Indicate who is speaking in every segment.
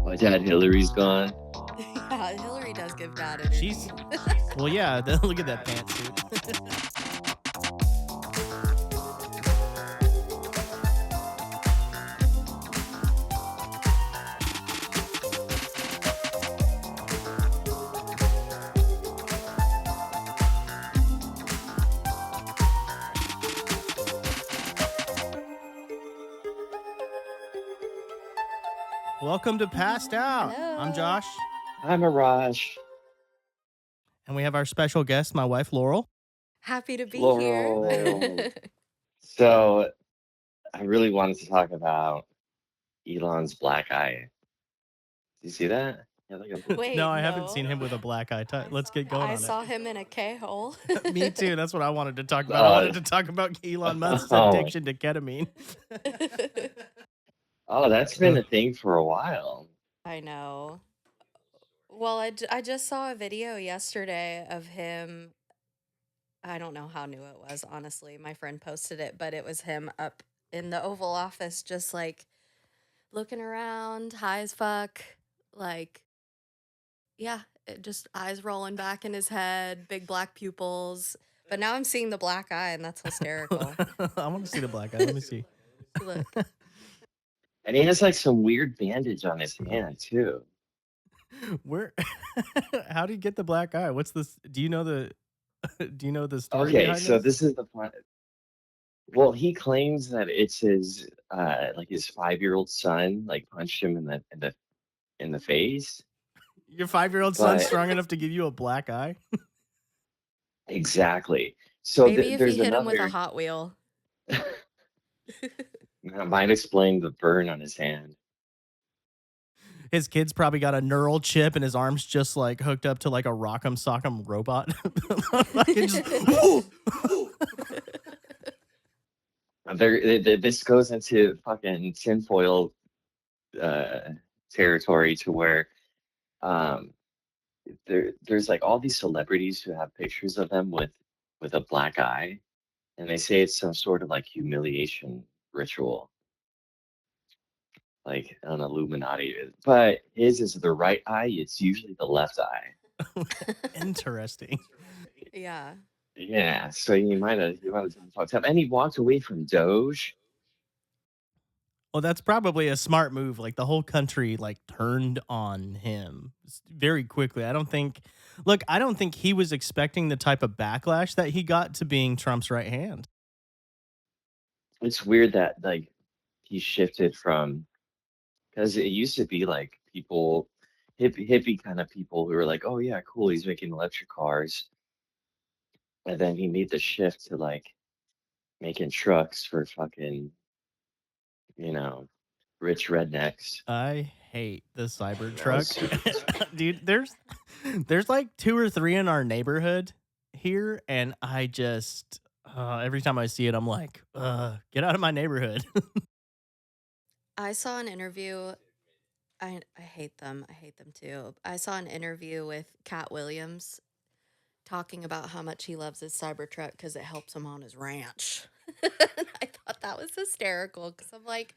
Speaker 1: My dad Hillary's gone.
Speaker 2: Yeah, Hillary does give dad
Speaker 3: She's
Speaker 2: energy.
Speaker 3: well, yeah. Look at that pantsuit. Welcome to Passed Out. I'm
Speaker 2: Hello.
Speaker 3: Josh,
Speaker 1: Hi, Mirage.
Speaker 3: and we have our special guest, my wife Laurel.
Speaker 2: Happy to be
Speaker 1: Laurel.
Speaker 2: here.
Speaker 1: So, I really wanted to talk about Elon's black eye. Do you see that? Yeah, like a
Speaker 2: Wait,
Speaker 3: No, I haven't seen
Speaker 2: no.
Speaker 3: him with a black eye. Let's get going
Speaker 2: I
Speaker 3: on
Speaker 2: saw him in a K-hole.
Speaker 3: it. Me too. That's what I wanted to talk about. I wanted to talk about Elon Musk's
Speaker 1: oh,
Speaker 3: addiction to ketamine.
Speaker 1: oh, that's been a thing for a while.
Speaker 2: I know. Well, I just saw a video yesterday of him. I don't know how new it was, honestly. My friend posted it, but it was him up in the Oval Office just like looking around, high as fuck. Like, yeah, just eyes rolling back in his head, big black pupils. But now I'm seeing the black eye, and that's hysterical.
Speaker 3: I want to see the black eye. Let me see.
Speaker 2: Look.
Speaker 1: And he has like some weird bandage on his hand, too.
Speaker 3: Where? How did he get the black eye? What's this? Do you know the? Do you know the story
Speaker 1: Okay,
Speaker 3: behind
Speaker 1: so
Speaker 3: this?
Speaker 1: this is the point. Well, he claims that it's his like his 5-year-old son like punched him in the face.
Speaker 3: Your 5-year-old son's
Speaker 1: But
Speaker 3: strong enough to give you a black eye?
Speaker 1: exactly. So
Speaker 2: Maybe if he
Speaker 1: there's
Speaker 2: hit him with a
Speaker 1: another
Speaker 2: Hot Wheel.
Speaker 1: that might explain the burn on his hand.
Speaker 3: His kid's probably got a neural chip and his arm's just like hooked up to like a rock'em sock'em robot.
Speaker 1: This goes into fucking tinfoil territory to where um there's like all these celebrities who have pictures of them with a black eye, and they say it's some sort of like humiliation ritual, like an Illuminati. But his is the right eye. It's usually the left eye.
Speaker 3: Interesting.
Speaker 2: Yeah.
Speaker 1: Yeah, so you might have fucked up, and he walked away from Doge.
Speaker 3: Well, that's probably a smart move. Like the whole country like turned on him very quickly. I don't think he was expecting the type of backlash that he got to being Trump's right hand.
Speaker 1: It's weird that like he shifted from, because it used to be like people, hippie kind of people who were like, oh yeah, cool, he's making electric cars, and then he made the shift to like making trucks for fucking, you know, rich rednecks.
Speaker 3: I hate the
Speaker 1: That was
Speaker 3: Cybertruck. Dude, there's like 2 or 3 in our neighborhood here, and I just every time I see it I'm like, get out of my neighborhood.
Speaker 2: I saw an interview. I hate them. I hate them too. I saw an interview with Cat Williams talking about how much he loves his Cybertruck because it helps him on his ranch. I thought that was hysterical because I'm like,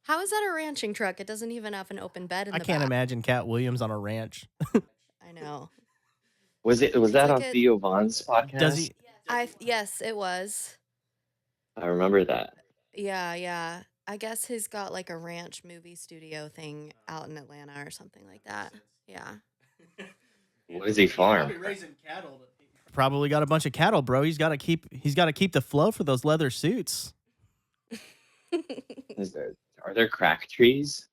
Speaker 2: how is that a ranching truck? It doesn't even have an open bed in
Speaker 3: I
Speaker 2: the
Speaker 3: can't
Speaker 2: back.
Speaker 3: imagine Cat Williams on a ranch.
Speaker 2: I know.
Speaker 1: Was
Speaker 2: It's
Speaker 1: that
Speaker 2: like
Speaker 1: on Theo Vaughn's
Speaker 3: Does
Speaker 1: podcast?
Speaker 3: he?
Speaker 2: yes, it was.
Speaker 1: I remember that.
Speaker 2: Yeah, yeah. I guess he's got like a ranch movie studio thing out in Atlanta or something like that. Yeah.
Speaker 1: What does he farm?
Speaker 3: Raising cattle. Probably got a bunch of cattle, bro. He's got to keep the flow for those leather suits.
Speaker 1: Are there crack trees?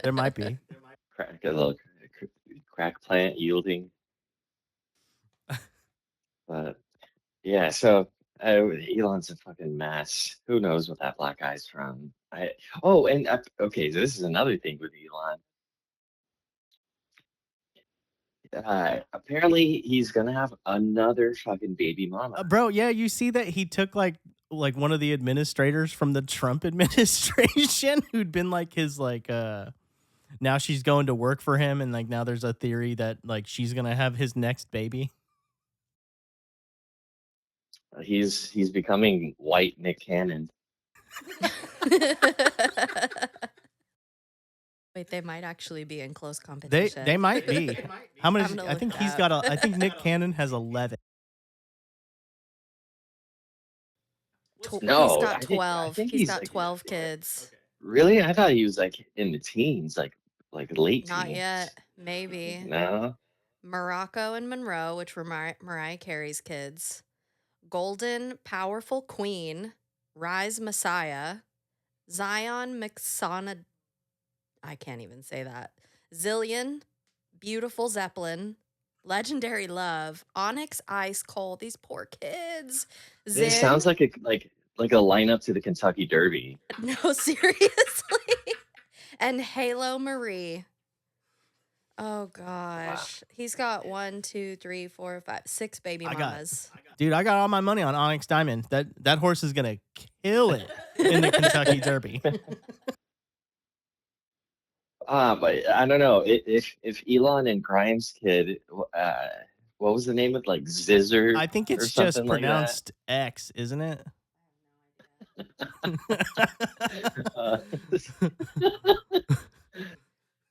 Speaker 3: There might be.
Speaker 1: A little crack plant yielding. But yeah, so Elon's a fucking mess. Who knows what that black eye's from? Okay, so this is another thing with Elon. Apparently he's gonna have another fucking baby mama.
Speaker 3: Bro, yeah, you see that he took like one of the administrators from the Trump administration who'd been like his like now she's going to work for him, and like now there's a theory that like she's gonna have his next baby.
Speaker 1: He's becoming white Nick Cannon.
Speaker 2: Wait, they might actually be in close
Speaker 3: They
Speaker 2: competition.
Speaker 3: might be. How many?
Speaker 2: I'm gonna
Speaker 3: I
Speaker 2: look
Speaker 3: think
Speaker 2: it
Speaker 3: he's
Speaker 2: up.
Speaker 3: got a. I think Nick Cannon has 11.
Speaker 2: He's
Speaker 1: No,
Speaker 2: got
Speaker 1: I
Speaker 2: 12.
Speaker 1: think
Speaker 2: He's
Speaker 1: he's
Speaker 2: got
Speaker 1: like
Speaker 2: 12 kids.
Speaker 1: really. I thought he was like in the teens, like late
Speaker 2: Not
Speaker 1: teens.
Speaker 2: yet. Maybe.
Speaker 1: No,
Speaker 2: Morocco and Monroe, which were Mariah Carey's kids. Golden, Powerful Queen. Rise Messiah. Zion McSona. I can't even say that. Zillion. Beautiful Zeppelin. Legendary Love. Onyx Ice Cold. These poor kids.
Speaker 1: this sounds
Speaker 2: Zen.
Speaker 1: like a lineup to the Kentucky Derby.
Speaker 2: No, seriously. And Halo Marie. Oh
Speaker 1: Wow.
Speaker 2: gosh. He's got one, two, three, four, five, six baby
Speaker 3: I got,
Speaker 2: mamas.
Speaker 3: dude. I got all my money on Onyx Diamond. That horse is gonna kill it in the Kentucky Derby.
Speaker 1: But I don't know if Elon and Grimes' kid, what was the name of like Zizzard
Speaker 3: I think
Speaker 1: or
Speaker 3: it's just
Speaker 1: something like that?
Speaker 3: pronounced X, isn't it?
Speaker 1: Uh,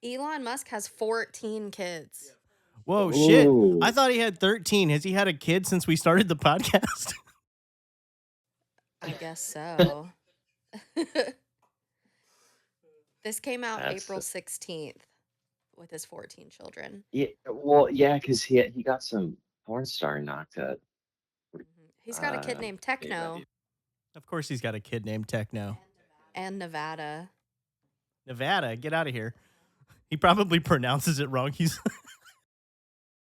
Speaker 2: Elon Musk has 14 kids.
Speaker 3: Whoa, shit! I
Speaker 1: ooh,
Speaker 3: thought he had 13. Has he had a kid since we started the podcast?
Speaker 2: I guess so. This came out
Speaker 1: that's
Speaker 2: April 16th with his 14 children.
Speaker 1: yeah. Well, yeah, because he got some porn star knocked up.
Speaker 2: He's got a kid named
Speaker 1: Maybe.
Speaker 2: Techno
Speaker 3: Of course, he's got a kid named Techno.
Speaker 2: and Nevada.
Speaker 3: Nevada, get out of here. He probably pronounces it wrong. He's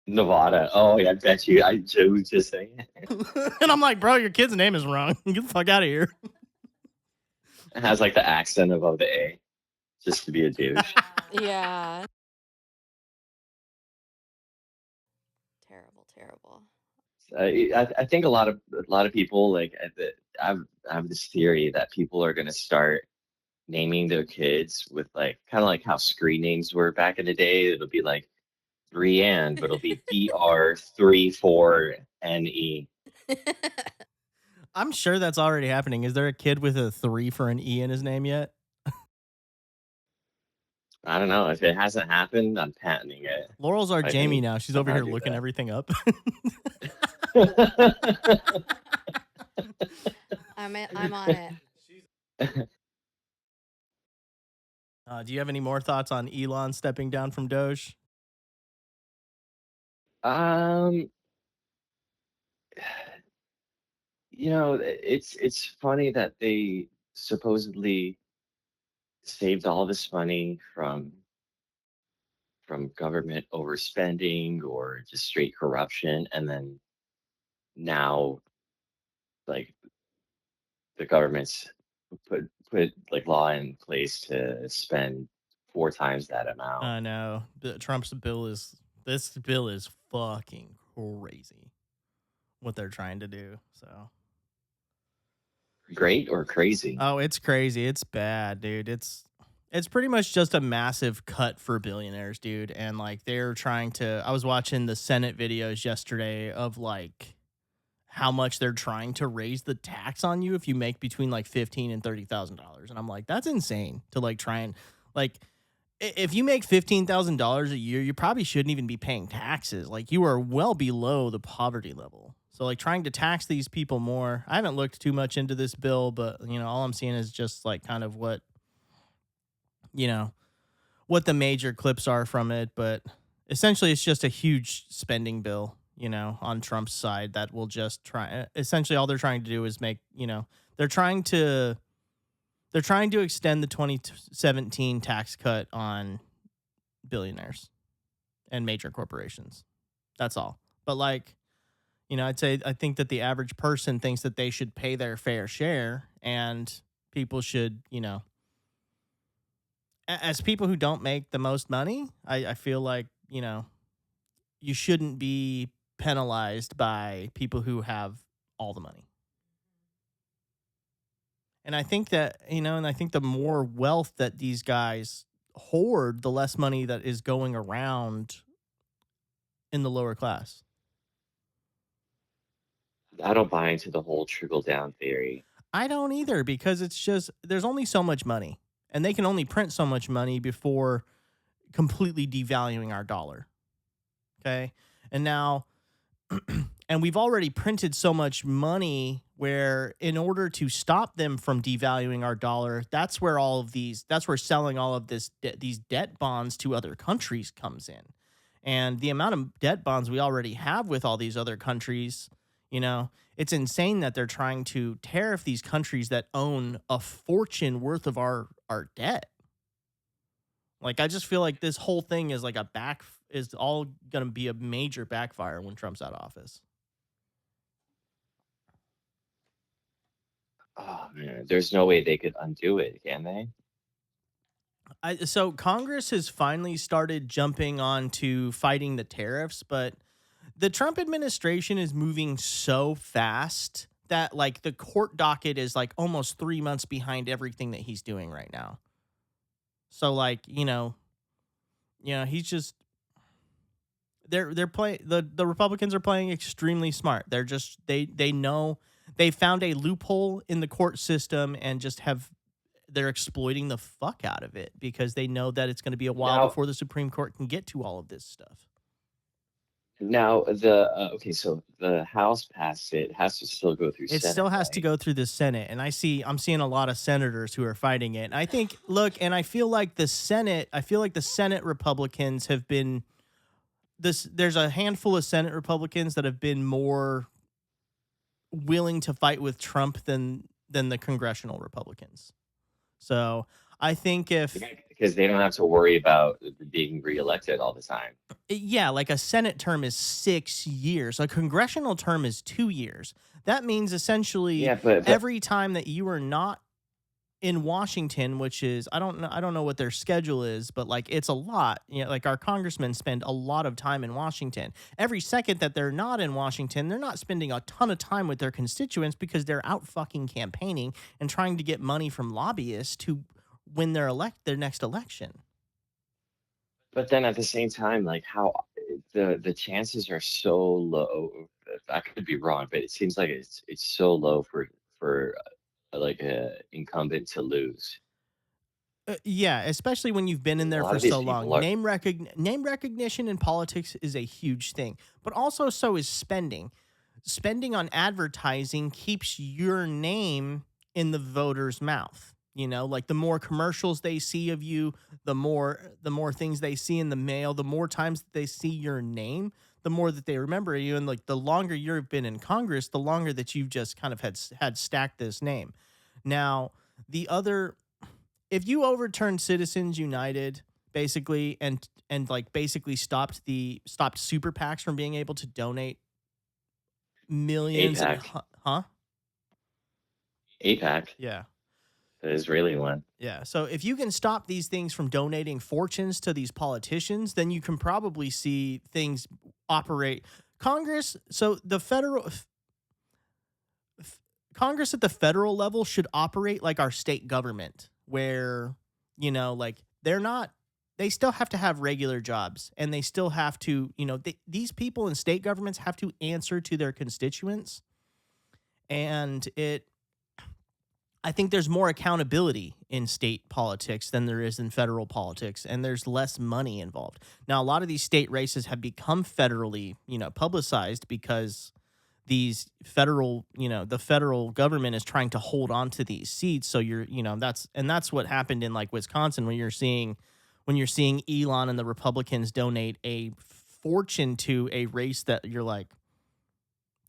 Speaker 1: Nevada. Oh, yeah, I bet you. I was just saying.
Speaker 3: and I'm like, bro, your kid's name is wrong. Get the fuck out of here.
Speaker 1: It has like the accent above the A, just to be a douche.
Speaker 2: Yeah. Terrible, terrible.
Speaker 1: I think a lot of people like I have this theory that people are gonna start naming their kids with like kind of like how screen names were back in the day. It'll be like Brienne, but it'll be BR34NE.
Speaker 3: I'm sure that's already happening. Is there a kid with a 3 for an E in his name yet?
Speaker 1: I don't know if it hasn't happened. I'm patenting it.
Speaker 3: Laurel's our
Speaker 1: I
Speaker 3: Jamie
Speaker 1: can
Speaker 3: now. She's over
Speaker 1: somehow
Speaker 3: here
Speaker 1: do
Speaker 3: looking everything up.
Speaker 1: that.
Speaker 2: I'm on it.
Speaker 3: Do you have any more thoughts on Elon stepping down from Doge?
Speaker 1: Um, it's funny that they supposedly saved all this money from government overspending or just straight corruption, and then now like the government's put like law in place to spend four times that amount.
Speaker 3: I know. Trump's bill is this bill is fucking crazy. What they're trying to do. So
Speaker 1: Great or crazy?
Speaker 3: oh, it's crazy. It's bad, dude. It's pretty much just a massive cut for billionaires, dude. And like they're trying to I was watching the Senate videos yesterday of like how much they're trying to raise the tax on you if you make between like $15,000 and $30,000. And I'm like, that's insane to like try and like if you make $15,000 a year, you probably shouldn't even be paying taxes. Like you are well below the poverty level. So like trying to tax these people more. I haven't looked too much into this bill, but all I'm seeing is just like kind of you know, what the major clips are from it, but essentially it's just a huge spending bill, on Trump's side that will just try essentially all they're trying to do is make, they're trying to they're trying to extend the 2017 tax cut on billionaires and major corporations. That's all. But like, I think that the average person thinks that they should pay their fair share and people should, as people who don't make the most money, I feel like, you shouldn't be penalized by people who have all the money. And I think that, and I think the more wealth that these guys hoard, the less money that is going around in the lower class.
Speaker 1: I don't buy into the whole trickle down theory.
Speaker 3: I don't either because it's just there's only so much money. and they can only print so much money before completely devaluing our dollar. Okay. And now, and we've already printed so much money where, in order to stop them from devaluing our dollar, that's where that's where selling all of these debt bonds to other countries comes in. And the amount of debt bonds we already have with all these other countries, it's insane that they're trying to tariff these countries that own a fortune worth of our debt. Like, I just feel like this whole thing is like is all going to be a major backfire when Trump's out of office.
Speaker 1: Oh man, there's no way they could undo it, can they?
Speaker 3: So Congress has finally started jumping on to fighting the tariffs, but the Trump administration is moving so fast that, like, the court docket is like almost 3 months behind everything that he's doing right now. So, like, he's just they're playing the Republicans are playing extremely smart. They're just they know they found a loophole in the court system and just have they're exploiting the fuck out of it because they know that it's going to be a while
Speaker 1: Now,
Speaker 3: before the Supreme Court can get to all of this stuff.
Speaker 1: now the okay, so the House passed it, has to still go through
Speaker 3: It still
Speaker 1: Senate,
Speaker 3: has to
Speaker 1: right?
Speaker 3: go through the Senate, and I'm seeing a lot of senators who are fighting it. And I think, look, and I feel like the Senate Republicans have been there's a handful of Senate Republicans that have been more willing to fight with Trump than the congressional Republicans. So I think if
Speaker 1: Because they don't have to worry about being reelected all the time.
Speaker 3: yeah, like a Senate term is 6 years, a congressional term is 2 years. That means essentially
Speaker 1: Yeah, but
Speaker 3: every time that you are not in Washington, which is I don't know what their schedule is, but like it's a lot. Like our congressmen spend a lot of time in Washington. Every second that they're not in Washington, they're not spending a ton of time with their constituents because they're out fucking campaigning and trying to get money from lobbyists to win their next election.
Speaker 1: then at the same time, like how the chances are so low. I could be wrong, but it seems like it's so low for like a incumbent to lose.
Speaker 3: Yeah, especially when you've been in
Speaker 1: A
Speaker 3: there
Speaker 1: lot
Speaker 3: for
Speaker 1: of these
Speaker 3: so
Speaker 1: people
Speaker 3: long.
Speaker 1: are.
Speaker 3: Name recognition in politics is a huge thing, but also so is spending. Spending on advertising keeps your name in the voter's mouth. Like the more commercials they see of you, the more things they see in the mail, the more times that they see your name, the more that they remember you. And like the longer you've been in Congress, the longer that you've just kind of had stacked this name. Now, the other if you overturned Citizens United basically and like basically stopped super PACs from being able to donate millions and
Speaker 1: APAC,
Speaker 3: huh?
Speaker 1: APAC,
Speaker 3: Yeah.
Speaker 1: the Israeli one.
Speaker 3: Yeah. So if you can stop these things from donating fortunes to these politicians, then you can probably see things operate. Congress, so the federal Congress at the federal level should operate like our state government, where, like they still have to have regular jobs and they still have to, these people in state governments have to answer to their constituents. And I think there's more accountability in state politics than there is in federal politics, and there's less money involved. Now, a lot of these state races have become federally, publicized because the federal government is trying to hold on to these seats. So that's what happened in like Wisconsin when you're seeing Elon and the Republicans donate a fortune to a race that you're like,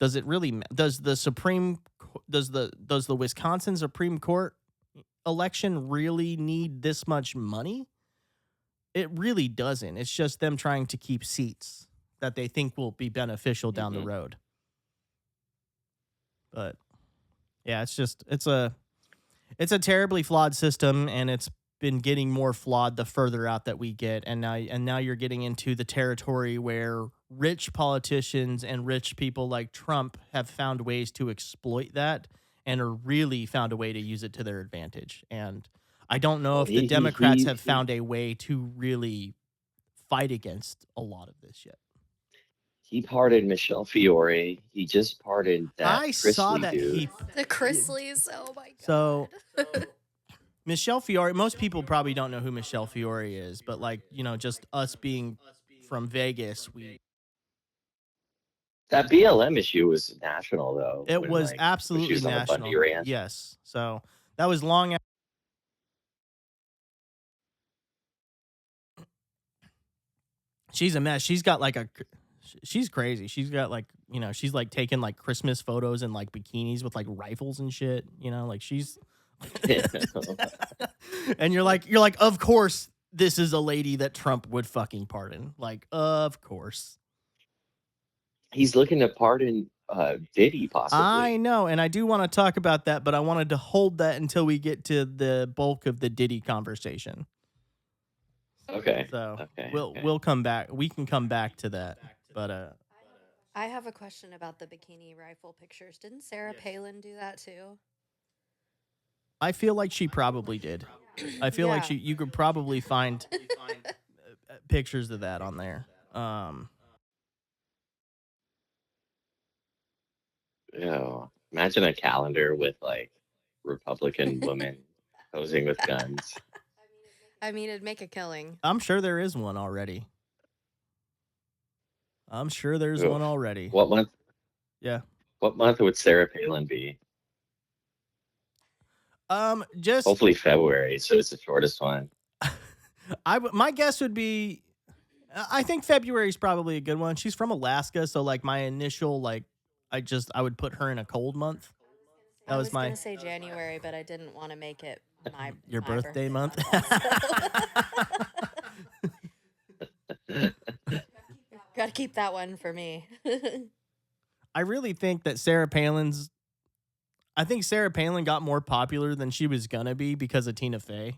Speaker 3: does it really does the Supreme does the Wisconsin Supreme Court election really need this much money? It really doesn't. It's just them trying to keep seats that they think will be beneficial down the
Speaker 1: Hmm.
Speaker 3: road. But yeah, it's a terribly flawed system, and it's been getting more flawed the further out that we get. And now you're getting into the territory where rich politicians and rich people like Trump have found ways to exploit that and are really found a way to use it to their advantage. And I don't know
Speaker 1: Well,
Speaker 3: if the
Speaker 1: he he
Speaker 3: Democrats
Speaker 1: he
Speaker 3: have
Speaker 1: he
Speaker 3: found a way to really fight against a lot of this yet.
Speaker 1: he pardoned Michelle Fiore. He just pardoned that
Speaker 3: I saw
Speaker 1: Chrisley
Speaker 3: that
Speaker 1: dude.
Speaker 2: The Chrisleys. Oh my
Speaker 3: so
Speaker 2: god.
Speaker 3: Michelle Fiore, most people probably don't know who Michelle Fiore is, but like, just us being from Vegas,
Speaker 1: That BLM issue was national though,
Speaker 3: it
Speaker 1: when
Speaker 3: was
Speaker 1: like when she
Speaker 3: absolutely
Speaker 1: was on the Bundy
Speaker 3: national.
Speaker 1: Ranch.
Speaker 3: Yes. So that was long. She's a mess. She's crazy. She's got like, she's like taking like Christmas photos and like bikinis with like rifles and shit, like she's and you're like, of course this is a lady that Trump would fucking pardon. Like, of course.
Speaker 1: He's looking to pardon Diddy
Speaker 3: I
Speaker 1: possibly.
Speaker 3: know, and I do want to talk about that, but I wanted to hold that until we get to the bulk of the Diddy conversation.
Speaker 1: Okay.
Speaker 3: So
Speaker 1: Okay. Okay.
Speaker 3: we'll come back. We can come back to that. But
Speaker 2: I have a question about the bikini rifle pictures. Didn't Sarah Palin do that too?
Speaker 3: I feel like she probably did. I feel like
Speaker 2: Yeah.
Speaker 3: you could probably find pictures of that on there.
Speaker 1: Imagine a calendar with like Republican women posing with guns.
Speaker 2: I mean, it'd make a killing.
Speaker 3: I'm sure there is one already. I'm sure there's one
Speaker 1: Oof.
Speaker 3: already.
Speaker 1: What month?
Speaker 3: Yeah.
Speaker 1: What month would Sarah Palin be?
Speaker 3: Just
Speaker 1: Hopefully February, so it's the shortest one.
Speaker 3: my guess would be I think February is probably a good one. She's from Alaska, so like my initial like I would put her in a cold month. That
Speaker 2: I
Speaker 3: was
Speaker 2: was gonna
Speaker 3: my
Speaker 2: say January, but I didn't want to make it my
Speaker 3: your
Speaker 2: my
Speaker 3: birthday
Speaker 2: birthday
Speaker 3: month.
Speaker 2: month also. Got to keep that one for me.
Speaker 3: I really think that I think Sarah Palin got more popular than she was gonna be because of Tina Fey.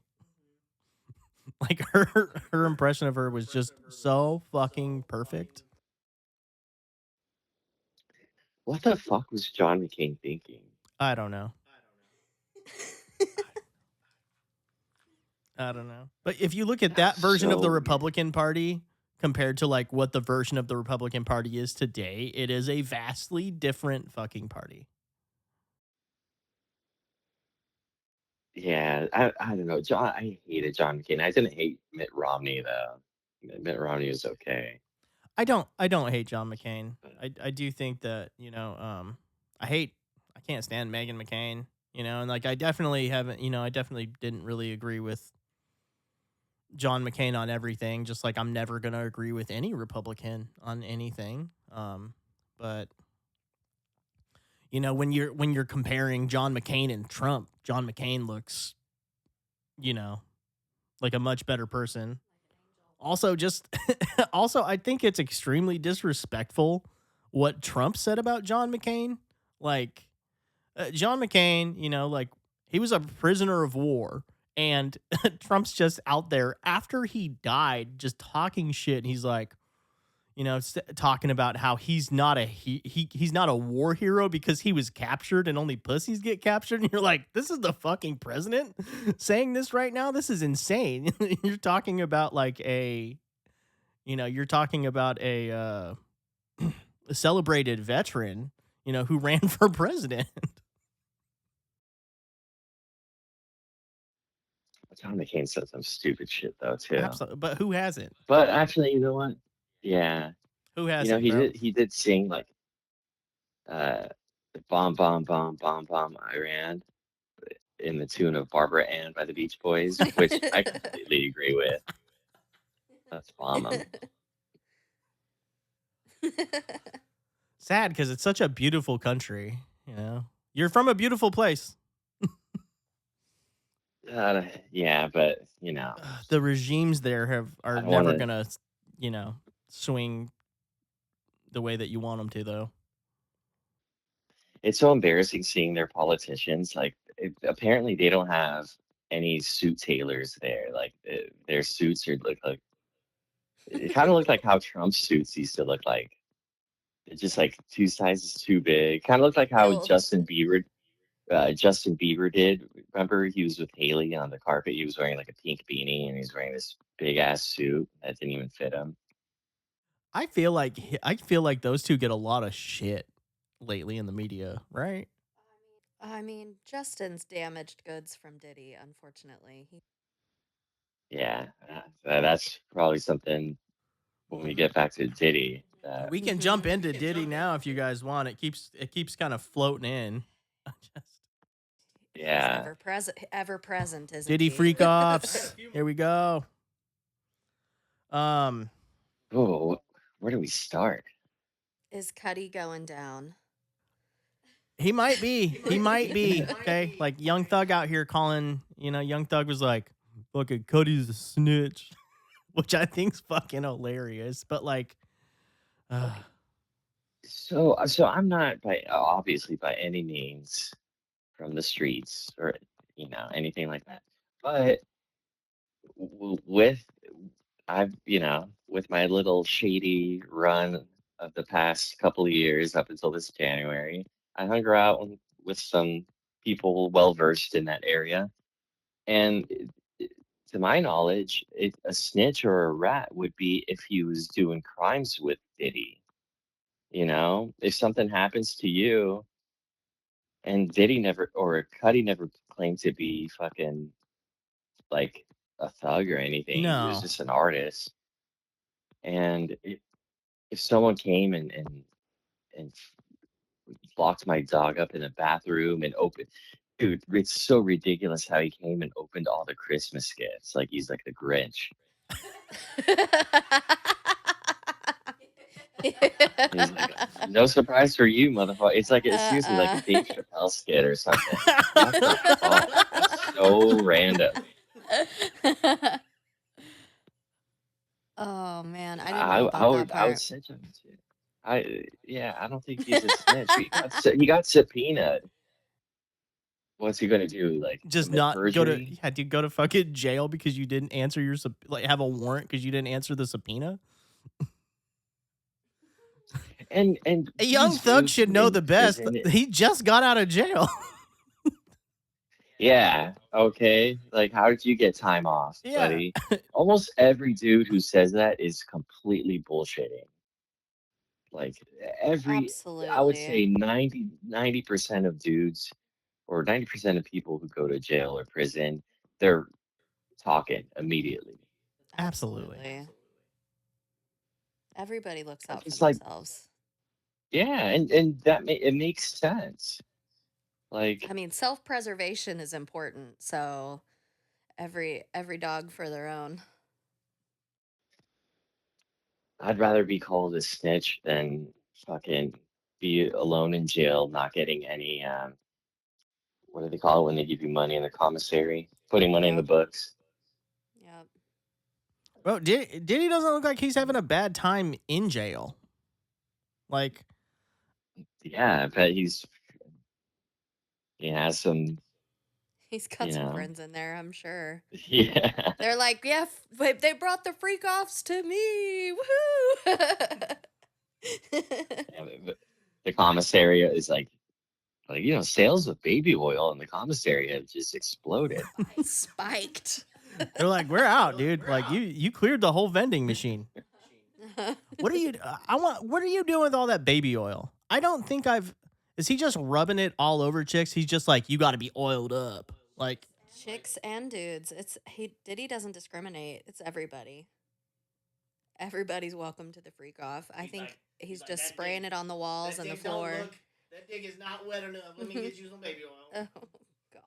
Speaker 3: Like her impression of her was just so fucking perfect.
Speaker 1: What the fuck was John McCain thinking?
Speaker 3: I don't know. I don't know. But if you look at that version of
Speaker 1: So
Speaker 3: the
Speaker 1: weird.
Speaker 3: Republican Party compared to like what the version of the Republican Party is today, it is a vastly different fucking party.
Speaker 1: Yeah, I don't know. I hated John McCain. I didn't hate Mitt Romney though. Mitt Romney was okay.
Speaker 3: I don't hate John McCain.
Speaker 1: But
Speaker 3: I do think that, I can't stand Megan McCain, and like I definitely haven't, I definitely didn't really agree with John McCain on everything, just like I'm never going to agree with any Republican on anything. But when you're comparing John McCain and Trump, John McCain looks, you know, like a much better person. Also, just also, I think it's extremely disrespectful what Trump said about John McCain. Like John McCain, like he was a prisoner of war, and Trump's just out there after he died, just talking shit. He's like, talking about how he's not a war hero because he was captured and only pussies get captured. And you're like, this is the fucking president saying this right now. This is insane. You're talking about like you're talking about a celebrated veteran, who ran for president.
Speaker 1: John McCain said some stupid shit though too.
Speaker 3: Absolutely, but who hasn't?
Speaker 1: But actually, you know what? Yeah,
Speaker 3: Who hasn't,
Speaker 1: he
Speaker 3: bro?
Speaker 1: did sing like uh bomb bomb bomb bomb bomb Iran in the tune of Barbara Ann by the Beach Boys, which I completely agree with. Let's bomb them.
Speaker 3: Sad because it's such a beautiful country. You're from a beautiful place.
Speaker 1: Yeah, but
Speaker 3: The regimes there are
Speaker 1: I don't want
Speaker 3: never
Speaker 1: to.
Speaker 3: gonna, you know, swing the way that you want them to, though.
Speaker 1: It's so embarrassing seeing their politicians. Like, apparently, they don't have any suit tailors there. Like, their suits are look like it kind of look like how Trump's suits used to look like. They're just like two sizes too big. Kind of look like how
Speaker 2: Ew.
Speaker 1: Justin Bieber did. Remember, he was with Haley on the carpet. He was wearing like a pink beanie and he's wearing this big ass suit that didn't even fit him.
Speaker 3: I feel like those two get a lot of shit lately in the media, right?
Speaker 2: I mean, Justin's damaged goods from Diddy, unfortunately.
Speaker 1: Yeah, that's probably something when we get back to Diddy.
Speaker 3: We can
Speaker 2: Hmm.
Speaker 3: jump into Diddy now if you guys want. It keeps kind of floating in. Just
Speaker 2: He's
Speaker 1: Yeah.
Speaker 2: ever present, isn't
Speaker 3: Diddy
Speaker 2: he?
Speaker 3: freak offs. Here we go. Um,
Speaker 1: Oh, where do we start?
Speaker 2: Is Cuddy going down?
Speaker 3: he might be. He might be. Okay, like Young Thug out here calling. Young Thug was like, "Fucking Cody's a snitch," which I think's fucking hilarious. But like, uh,
Speaker 1: Okay. So I'm not by obviously by any means from the streets or anything like that. But with I've with my little shady run of the past couple of years up until this January, I hung out with some people well versed in that area, and to my knowledge, a snitch or a rat would be if he was doing crimes with Diddy. If something happens to you, and Diddy never or Cuddy never claimed to be fucking like a thug or anything. He was
Speaker 3: no,
Speaker 1: just an artist. And if someone came and locked my dog up in a bathroom and opened, dude, it's so ridiculous how he came and opened all the Christmas gifts like he's like the Grinch. He's like, no surprise for you, motherfucker. It's seriously like a
Speaker 2: uh-uh.
Speaker 1: Dave Chappelle skit or something. What the fuck? That's so random.
Speaker 2: Oh man, I didn't
Speaker 1: I
Speaker 2: know
Speaker 1: I
Speaker 2: about that
Speaker 1: would I would
Speaker 2: part.
Speaker 1: send him to. Yeah, I don't think he's a snitch. He got subpoenaed. What's he gonna do? Like
Speaker 3: just
Speaker 1: commit
Speaker 3: not go to
Speaker 1: perjury?
Speaker 3: had to go to fucking jail because you didn't answer like have a warrant because you didn't answer the subpoena.
Speaker 1: And
Speaker 3: A Young
Speaker 1: these
Speaker 3: Thug
Speaker 1: dudes
Speaker 3: should know
Speaker 1: in
Speaker 3: the best.
Speaker 1: prison.
Speaker 3: He just got out of jail.
Speaker 1: Yeah, okay. Like, how did you get time off,
Speaker 3: Yeah,
Speaker 1: buddy? Almost every dude who says that is completely bullshitting. Like I would
Speaker 2: Absolutely.
Speaker 1: say 90% of dudes or 90% of people who go to jail or prison, they're talking immediately.
Speaker 3: absolutely.
Speaker 2: Absolutely. Everybody looks
Speaker 1: I'm
Speaker 2: out for
Speaker 1: just like,
Speaker 2: themselves.
Speaker 1: yeah, and it makes sense.
Speaker 2: I
Speaker 1: Like,
Speaker 2: mean, self-preservation is important, so every dog for their own.
Speaker 1: I'd rather be called a snitch than fucking be alone in jail, not getting any what do they call it when they give you money in the commissary? Putting money in the
Speaker 2: Yep.
Speaker 1: books.
Speaker 2: Yep.
Speaker 3: Bro, Diddy doesn't look like he's having a bad time in jail. Like,
Speaker 1: Yeah, I bet he has some,
Speaker 2: He's got
Speaker 1: you
Speaker 2: some
Speaker 1: know.
Speaker 2: friends in there, I'm sure.
Speaker 1: Yeah.
Speaker 2: They're like, yeah, wait, they brought the freak offs to me. Woohoo!
Speaker 1: Yeah, the commissary is like sales of baby oil in the commissary have just exploded.
Speaker 2: Spiked.
Speaker 3: they're like, we're out, dude. Like, you cleared the whole vending machine. What are you? I want. What are you doing with all that baby oil? I don't think I've. Is he just rubbing it all over chicks? He's just like, you got to be oiled up. Like,
Speaker 2: Chicks and dudes. Diddy doesn't discriminate. It's everybody. Everybody's welcome to the freak off. I think he's just spraying it on the walls and the floor.
Speaker 3: That dick is not wet enough. Let me get you some baby oil.
Speaker 2: Oh God.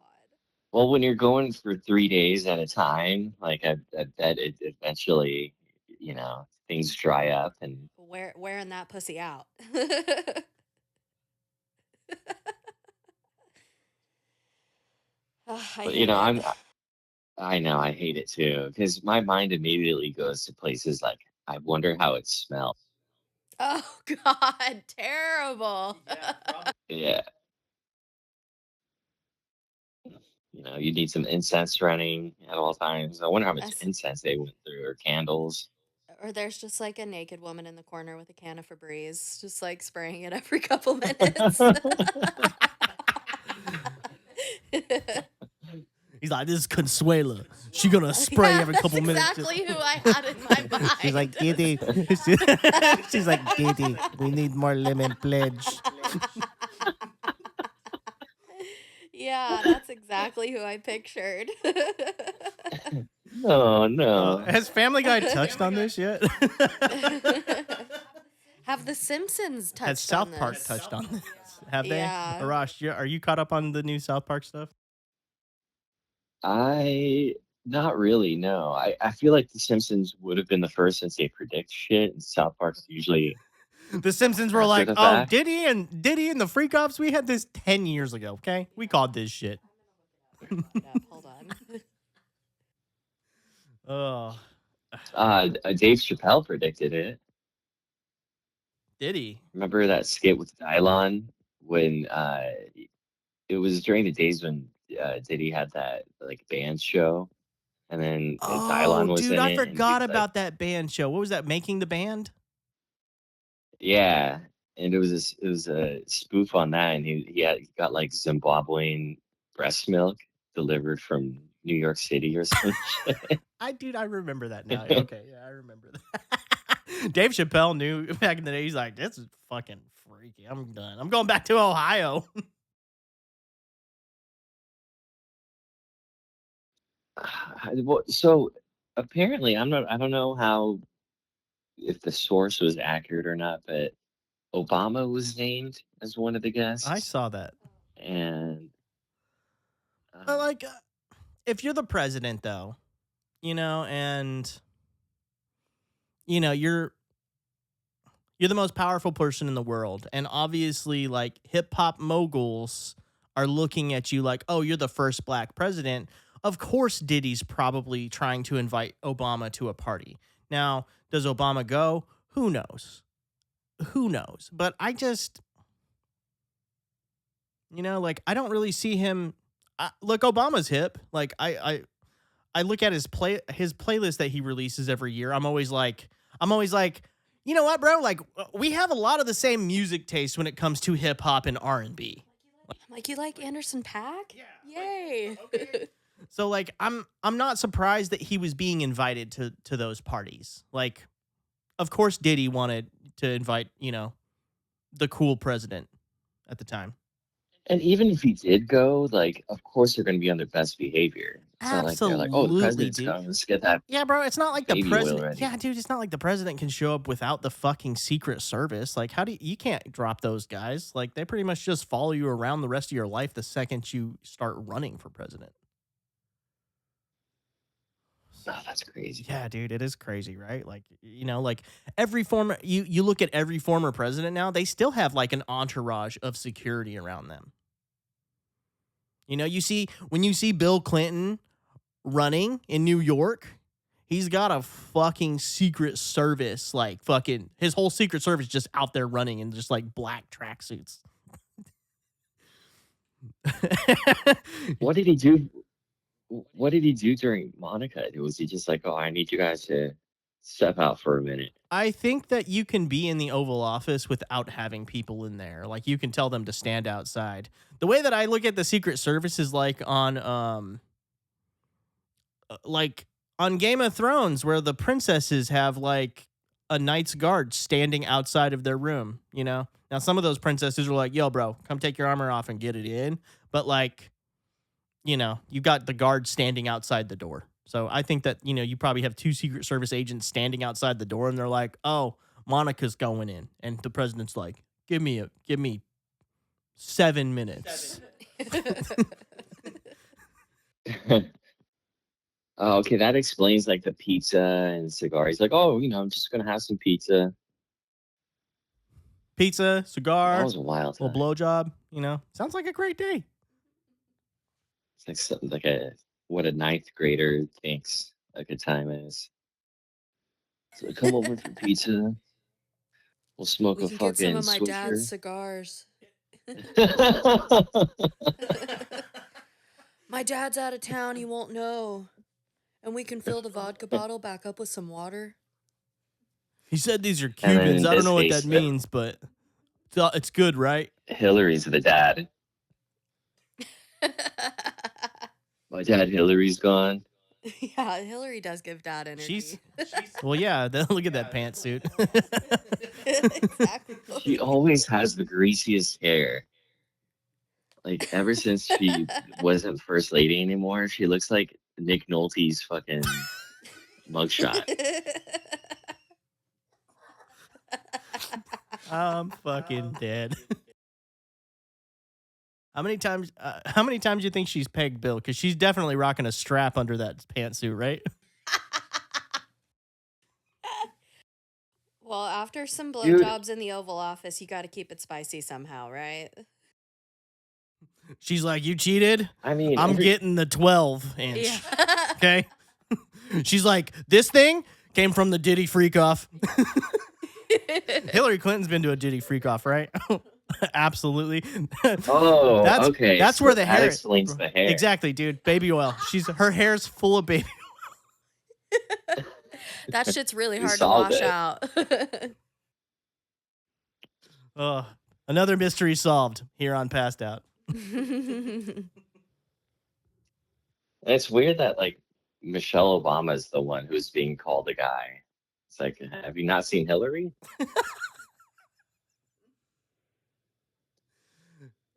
Speaker 1: Well, when you're going for 3 days at a time, like I bet it eventually, things dry up and
Speaker 2: Wearing that pussy out. Ugh, I
Speaker 1: but
Speaker 2: hate it.
Speaker 1: I know I hate it too because my mind immediately goes to places like I wonder how it smells.
Speaker 2: Oh God, terrible.
Speaker 1: Yeah, you need some incense running at all times. I wonder how much
Speaker 2: As-
Speaker 1: incense they went through or candles.
Speaker 2: or there's just like a naked woman in the corner with a can of Febreze, just like spraying it every couple minutes.
Speaker 3: He's like, this is Consuela. She gonna spray
Speaker 2: Yeah,
Speaker 3: every
Speaker 2: that's
Speaker 3: couple minutes. Just
Speaker 2: exactly who I had in my
Speaker 3: she's
Speaker 2: mind.
Speaker 3: like, Diddy. She's like, Diddy. We need more lemon pledge.
Speaker 2: Yeah, that's exactly who I pictured.
Speaker 1: No, no.
Speaker 3: Has Family Guy touched on this yet?
Speaker 2: Have the Simpsons
Speaker 3: Has
Speaker 2: touched on
Speaker 3: South Park
Speaker 2: this?
Speaker 3: touched on this? Have they?
Speaker 2: Yeah.
Speaker 3: Arash, are you caught up on the new South Park stuff?
Speaker 1: I not really, no. I feel like The Simpsons would have been the first since they predict shit, and South Park's usually
Speaker 3: The Simpsons were
Speaker 1: after
Speaker 3: like,
Speaker 1: the
Speaker 3: "Oh,
Speaker 1: fact.
Speaker 3: Diddy and the Freak Ops, we had this 10 years ago, okay? We called this shit."
Speaker 2: I'm gonna look it up. Hold on.
Speaker 3: Oh,
Speaker 1: Dave Chappelle predicted it.
Speaker 3: Diddy.
Speaker 1: Remember that skit with Dylon when it was during the days when Diddy had that like band show, and then
Speaker 3: Oh,
Speaker 1: Dylon was
Speaker 3: dude,
Speaker 1: in
Speaker 3: I
Speaker 1: it, and he
Speaker 3: forgot
Speaker 1: was like,
Speaker 3: about that band show. What was that? Making the Band?
Speaker 1: yeah, and it was a spoof on that, and he got like Zimbabwean breast milk delivered from New York City or some shit.
Speaker 3: I remember that now. Okay, yeah, I remember that. Dave Chappelle knew back in the day. He's like, "This is fucking freaky. I'm done. I'm going back to Ohio."
Speaker 1: So apparently, I don't know how if the source was accurate or not, but Obama was named as one of the
Speaker 3: I
Speaker 1: guests,
Speaker 3: saw that.
Speaker 1: and
Speaker 3: But
Speaker 1: um,
Speaker 3: like, if you're the president, though, and you're the most powerful person in the world, and obviously, like, hip hop moguls are looking at you like, "Oh, you're the first black president." Of course, Diddy's probably trying to invite Obama to a party. Now, does Obama go? Who knows? Who knows? But I just, like, I don't really see him. Look, Obama's hip. Like, I look at his playlist that he releases every year. I'm always like, you know what, bro? Like, we have a lot of the same music taste when it comes to hip hop and R&B.
Speaker 2: I'm like, you like Anderson Pack? Yay.
Speaker 3: So like, I'm not surprised that he was being invited to those parties. Like, of course Diddy wanted to invite, the cool president at the time.
Speaker 1: and even if he did go, like, of course they're going to be on their best behavior. It's not like they're like, oh, the
Speaker 3: Absolutely,
Speaker 1: president's
Speaker 3: dude.
Speaker 1: coming, let's get that
Speaker 3: Yeah, bro, it's not like the
Speaker 1: baby oil
Speaker 3: president.
Speaker 1: ready.
Speaker 3: Yeah, dude, it's not like the president can show up without the fucking Secret Service. Like, how do you can't drop those guys? Like, they pretty much just follow you around the rest of your life the second you start running for president.
Speaker 1: Oh, that's crazy.
Speaker 3: Yeah, dude, it is crazy, right? Like, like every former you look at every former president now, they still have like an entourage of security around them. You see when you see Bill Clinton running in New York, he's got a fucking Secret Service, like fucking his whole Secret Service just out there running in just like black tracksuits.
Speaker 1: What did he do? What did he do during Monica? Was he just like, oh, I need you guys to step out for a minute?
Speaker 3: I think that you can be in the Oval Office without having people in there. Like, you can tell them to stand outside. The way that I look at the Secret Service is like on Game of Thrones, where the princesses have like a knight's guard standing outside of their room. Now some of those princesses are like, "Yo, bro, come take your armor off and get it in," but like, you got the guard standing outside the door. So I think that, you probably have two Secret Service agents standing outside the door, and they're like, "Oh, Monica's going in." And the president's like, give me 7 minutes.
Speaker 1: Oh, okay, that explains like the pizza and cigar. He's like, oh, I'm just gonna have some pizza.
Speaker 3: Pizza,
Speaker 1: That
Speaker 3: cigar,
Speaker 1: was a wild
Speaker 3: little
Speaker 1: time.
Speaker 3: blowjob, sounds like a great day.
Speaker 1: It's like something like a what a ninth grader thinks a good time is. So come over for pizza. We'll smoke
Speaker 2: We
Speaker 1: a
Speaker 2: can get some
Speaker 1: fucking
Speaker 2: of my dad's
Speaker 1: swisher.
Speaker 2: cigars. My dad's out of town, he won't know. And we can fill the vodka bottle back up with some water.
Speaker 3: He said these are
Speaker 1: And then
Speaker 3: Cubans.
Speaker 1: in
Speaker 3: I don't
Speaker 1: this
Speaker 3: know what that
Speaker 1: case,
Speaker 3: means, but it's good, right?
Speaker 1: Hillary's the dad. My dad Hillary's gone.
Speaker 2: Yeah, Hillary does give dad
Speaker 3: She's
Speaker 2: energy.
Speaker 3: well, yeah. Look at that pantsuit.
Speaker 1: She
Speaker 2: Exactly.
Speaker 1: always has the greasiest hair. Like ever since she wasn't first lady anymore, she looks like Nick Nolte's fucking mugshot.
Speaker 3: I'm fucking dead. How many times do you think she's pegged Bill? Because she's definitely rocking a strap under that pantsuit, right?
Speaker 2: Well, after some
Speaker 1: Dude,
Speaker 2: blowjobs in the Oval Office, you got to keep it spicy somehow, right?
Speaker 3: She's like, "You cheated?
Speaker 1: I mean,
Speaker 3: I'm
Speaker 1: every
Speaker 3: getting the 12
Speaker 2: Yeah.
Speaker 3: inch." Okay. She's like, "This thing came from the Diddy freak off." Hillary Clinton's been to a Diddy freak off, right? Absolutely.
Speaker 1: oh,
Speaker 3: that's
Speaker 1: okay,
Speaker 3: that's where
Speaker 1: so
Speaker 3: the
Speaker 1: that
Speaker 3: hair.
Speaker 1: explains the hair.
Speaker 3: Exactly, dude. Baby oil. Her hair's full of baby.
Speaker 2: That shit's really
Speaker 1: We
Speaker 2: hard to
Speaker 1: solved
Speaker 2: wash
Speaker 1: it.
Speaker 2: out.
Speaker 3: Oh, another mystery solved here on Passed Out.
Speaker 1: And it's weird that like Michelle Obama is the one who's being called a guy. It's like, have you not seen Hillary?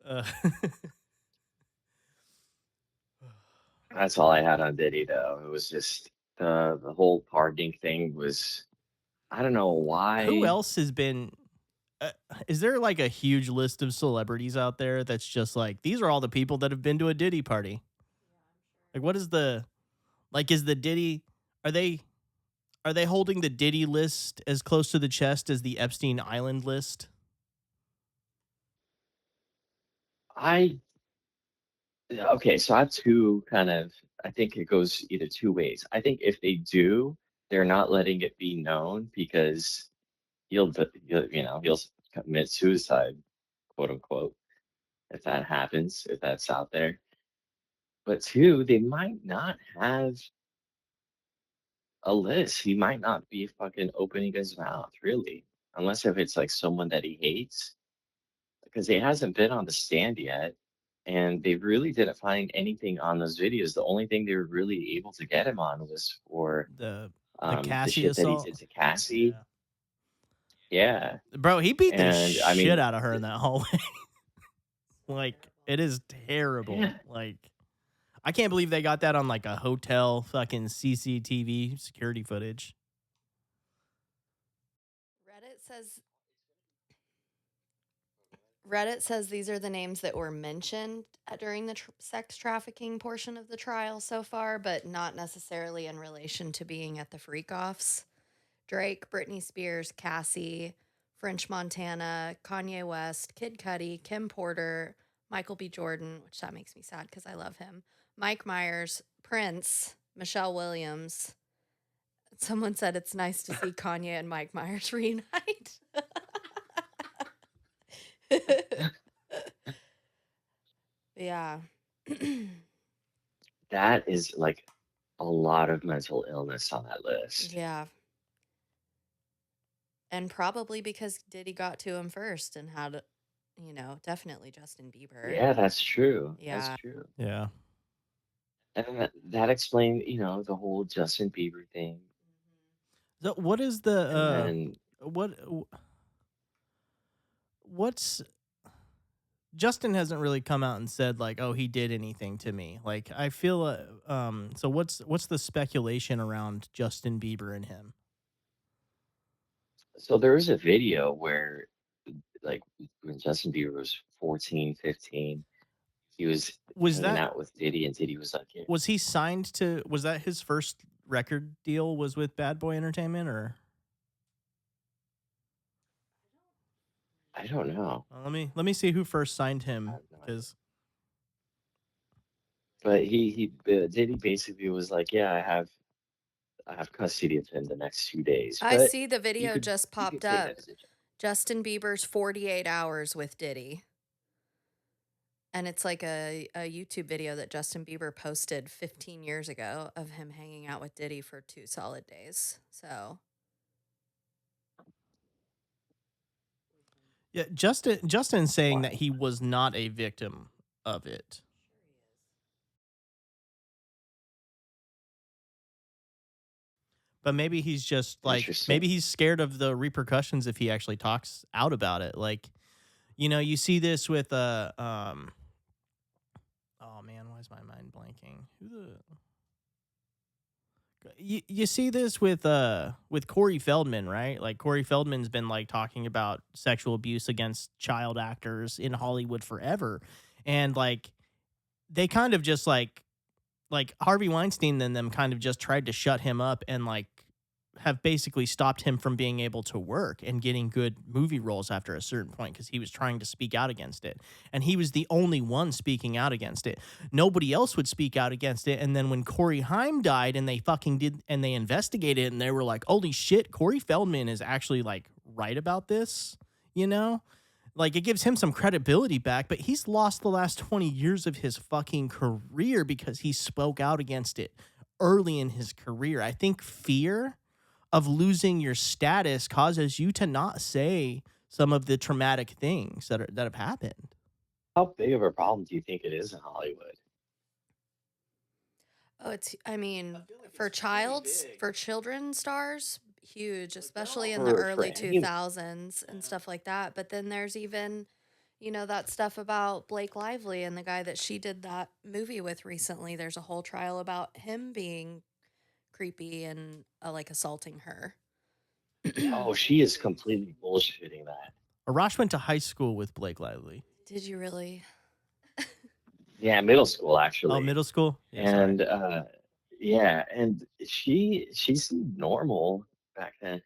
Speaker 3: Uh,
Speaker 1: That's all I had on Diddy though. It was just the whole pardoning thing was I don't know
Speaker 3: who
Speaker 1: why.
Speaker 3: else has been? Uh, is there like a huge list of celebrities out there that's just like these are all the people that have been to a Diddy party? Like, what is the like? Is the Diddy? Are they are they holding the Diddy list as close to the chest as the Epstein Island list?
Speaker 1: I okay, so I have two kind of I think it goes either two ways. I think if they do, they're not letting it be known because he'll commit suicide, quote unquote, if that happens, if that's out there. But two, they might not have a list. He might not be fucking opening his mouth, really, unless if it's like someone that he hates, because he hasn't been on the stand yet, and they really didn't find anything on those videos. The only thing they were really able to get him on was for
Speaker 3: The
Speaker 1: the
Speaker 3: Cassie
Speaker 1: shit that he
Speaker 3: assault.
Speaker 1: did to Cassie.
Speaker 3: Yeah,
Speaker 1: Yeah,
Speaker 3: bro, he beat the
Speaker 1: and I
Speaker 3: shit
Speaker 1: mean,
Speaker 3: out of her in that hallway. Like, it is terrible.
Speaker 1: yeah,
Speaker 3: Like, I can't believe they got that on like a hotel fucking CCTV security footage.
Speaker 2: Reddit says Reddit says these are the names that were mentioned during the sex trafficking portion of the trial so far, but not necessarily in relation to being at the freak offs. Drake, Britney Spears, Cassie, French Montana, Kanye West, Kid Cudi, Kim Porter, Michael B. Jordan, which that makes me sad because I love him, Mike Myers, Prince, Michelle Williams. Someone said it's nice to see Kanye and Mike Myers reunite. Yeah.
Speaker 1: that is like a lot of mental illness on that list.
Speaker 2: Yeah. And probably because Diddy got to him first and had, definitely Justin Bieber.
Speaker 1: Yeah, that's true. That's
Speaker 2: Yeah.
Speaker 1: true.
Speaker 3: Yeah.
Speaker 1: And that explained, the whole Justin Bieber thing.
Speaker 3: So what is
Speaker 1: And then,
Speaker 3: what what's Justin hasn't really come out and said like, "Oh, he did anything to me." Like, I feel so what's the speculation around Justin Bieber and him?
Speaker 1: so there was a video where, like, when Justin Bieber was 14, 15, he was
Speaker 3: Was
Speaker 1: hanging
Speaker 3: that
Speaker 1: out with Diddy, and Diddy was like, yeah,
Speaker 3: was he signed to was that his first record deal was with Bad Boy Entertainment or
Speaker 1: I don't know.
Speaker 3: let me see who first signed
Speaker 1: I
Speaker 3: him
Speaker 1: have no idea.
Speaker 3: cuz
Speaker 1: But Diddy basically was like, yeah, I have custody of him the next 2 days.
Speaker 2: I
Speaker 1: But
Speaker 2: see the
Speaker 1: you
Speaker 2: video
Speaker 1: could
Speaker 2: just
Speaker 1: you could
Speaker 2: popped
Speaker 1: take that
Speaker 2: up.
Speaker 1: as a joke.
Speaker 2: Justin Bieber's 48 hours with Diddy. And it's like a YouTube video that Justin Bieber posted 15 years ago of him hanging out with Diddy for 2 solid days. So,
Speaker 3: yeah, Justin saying that
Speaker 1: Wild.
Speaker 3: he was not a victim of it. But maybe he's just like maybe
Speaker 1: Interesting.
Speaker 3: he's scared of the repercussions if he actually talks out about it. Like, you see this with Oh man, why is my mind blanking? Who the you see this with Corey Feldman, right? Like Corey Feldman's been like talking about sexual abuse against child actors in Hollywood forever. And like they kind of just like Harvey Weinstein and them kind of just tried to shut him up and like have basically stopped him from being able to work and getting good movie roles after a certain point because he was trying to speak out against it. And he was the only one speaking out against it. Nobody else would speak out against it. And then when Corey Haim died and they fucking did and they investigated it and they were like, holy shit, Corey Feldman is actually like right about this, you know? Like it gives him some credibility back, but he's lost the last 20 years of his fucking career because he spoke out against it early in his career. I think fear of losing your status causes you to not say some of the traumatic things that have happened.
Speaker 1: How big of a problem do you think it is in Hollywood?
Speaker 2: Oh, I mean, for children stars, huge, especially in the
Speaker 1: For
Speaker 2: early
Speaker 1: any
Speaker 2: 2000s and stuff like that. But then there's even, that stuff about Blake Lively and the guy that she did that movie with recently. There's a whole trial about him being creepy and like assaulting her.
Speaker 1: oh, she is completely bullshitting that.
Speaker 3: Arash went to high school with Blake Lively.
Speaker 2: Did you really?
Speaker 1: Yeah, middle school
Speaker 3: Oh,
Speaker 1: actually.
Speaker 3: middle school? Yeah, sorry.
Speaker 1: And yeah, and she seemed normal back then.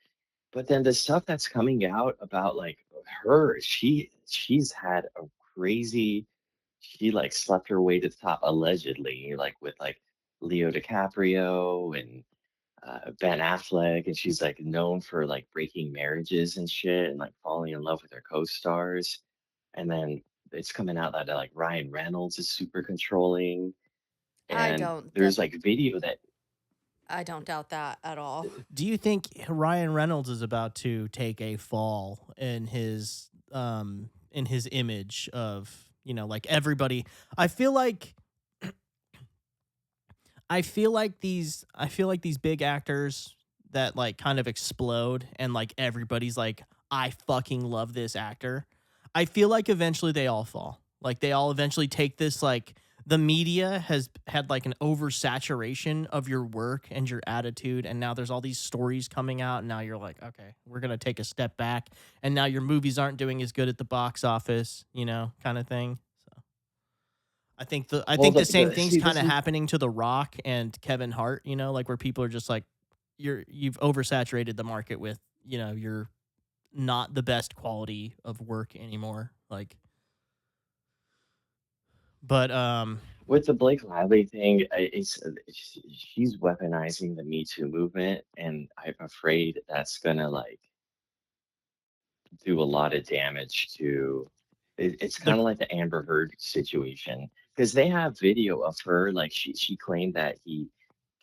Speaker 1: But then the stuff that's coming out about like her, she's had a crazy, she like slept her way to the top allegedly, like with like Leo DiCaprio and Ben Affleck, and she's like known for like breaking marriages and shit and like falling in love with her co-stars. And then it's coming out that like Ryan Reynolds is super controlling,
Speaker 2: I
Speaker 1: and
Speaker 2: don't that
Speaker 1: there's like video that
Speaker 2: I don't doubt that at all.
Speaker 3: Do you think Ryan Reynolds is about to take a fall in his image of, like everybody? I feel like I feel like these big actors that like kind of explode and like everybody's like I fucking love this actor. I feel like eventually they all fall. Like they all eventually take this like the media has had like an oversaturation of your work and your attitude and now there's all these stories coming out and now you're like okay, we're going to take a step back and now your movies aren't doing as good at the box office, kind of thing. So I
Speaker 1: well
Speaker 3: think the
Speaker 1: the,
Speaker 3: same
Speaker 1: the
Speaker 3: thing's
Speaker 1: see
Speaker 3: kind
Speaker 1: this
Speaker 3: of
Speaker 1: is
Speaker 3: happening to The Rock and Kevin Hart, like where people are just like you've oversaturated the market with, you're not the best quality of work anymore. Like but
Speaker 1: with the Blake Lively thing, she's weaponizing the Me Too movement, and I'm afraid that's gonna like do a lot of damage to. It's
Speaker 3: the
Speaker 1: kind of like the Amber Heard situation because they have video of her like she claimed that he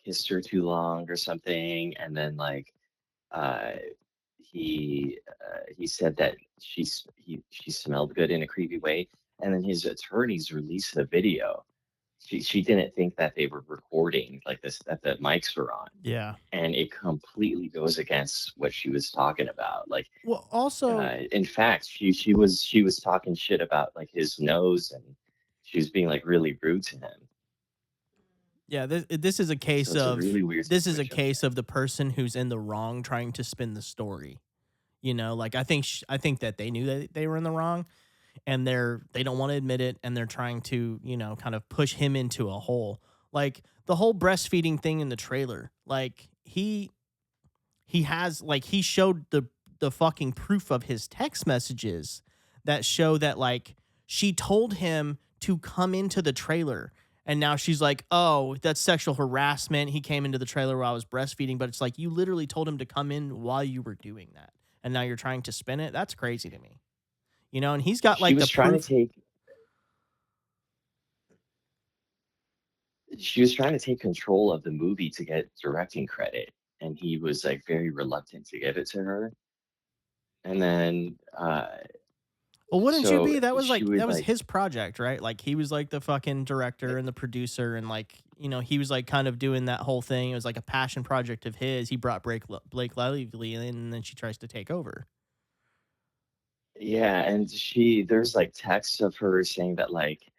Speaker 1: kissed her too long or something, and then like uh he said that she smelled good in a creepy way, and then his attorneys released the video. She didn't think that they were recording like this, that the mics were on,
Speaker 3: yeah.
Speaker 1: and it completely goes against what she was talking about. Like
Speaker 3: Well, also
Speaker 1: in fact, she was talking shit about like his nose, and she was being like really rude to him.
Speaker 3: yeah, this is a
Speaker 1: So
Speaker 3: case
Speaker 1: it's a
Speaker 3: of
Speaker 1: really weird
Speaker 3: this is a
Speaker 1: situation.
Speaker 3: case of the person who's in the wrong trying to spin the story. Like I think that they knew that they were in the wrong and they don't want to admit it and they're trying to, kind of push him into a hole. Like the whole breastfeeding thing in the trailer. Like he has like he showed the fucking proof of his text messages that show that like she told him to come into the trailer and now she's like, "Oh, that's sexual harassment. He came into the trailer while I was breastfeeding." But it's like you literally told him to come in while you were doing that. And now you're trying to spin it. That's crazy to me. And he's got
Speaker 1: She
Speaker 3: like the
Speaker 1: was trying to
Speaker 3: proof.
Speaker 1: take she was trying to take control of the movie to get directing credit, and he was like very reluctant to give it to her. And then
Speaker 3: Well, wouldn't you
Speaker 1: so
Speaker 3: be?
Speaker 1: she
Speaker 3: That
Speaker 1: would
Speaker 3: was
Speaker 1: like
Speaker 3: his project, right? Like he was like the fucking director and the producer, and like he was like kind of doing that whole thing. It was like a passion project of his. He brought Blake Lively in, and then she tries to take over.
Speaker 1: yeah, and there's like texts of her saying that like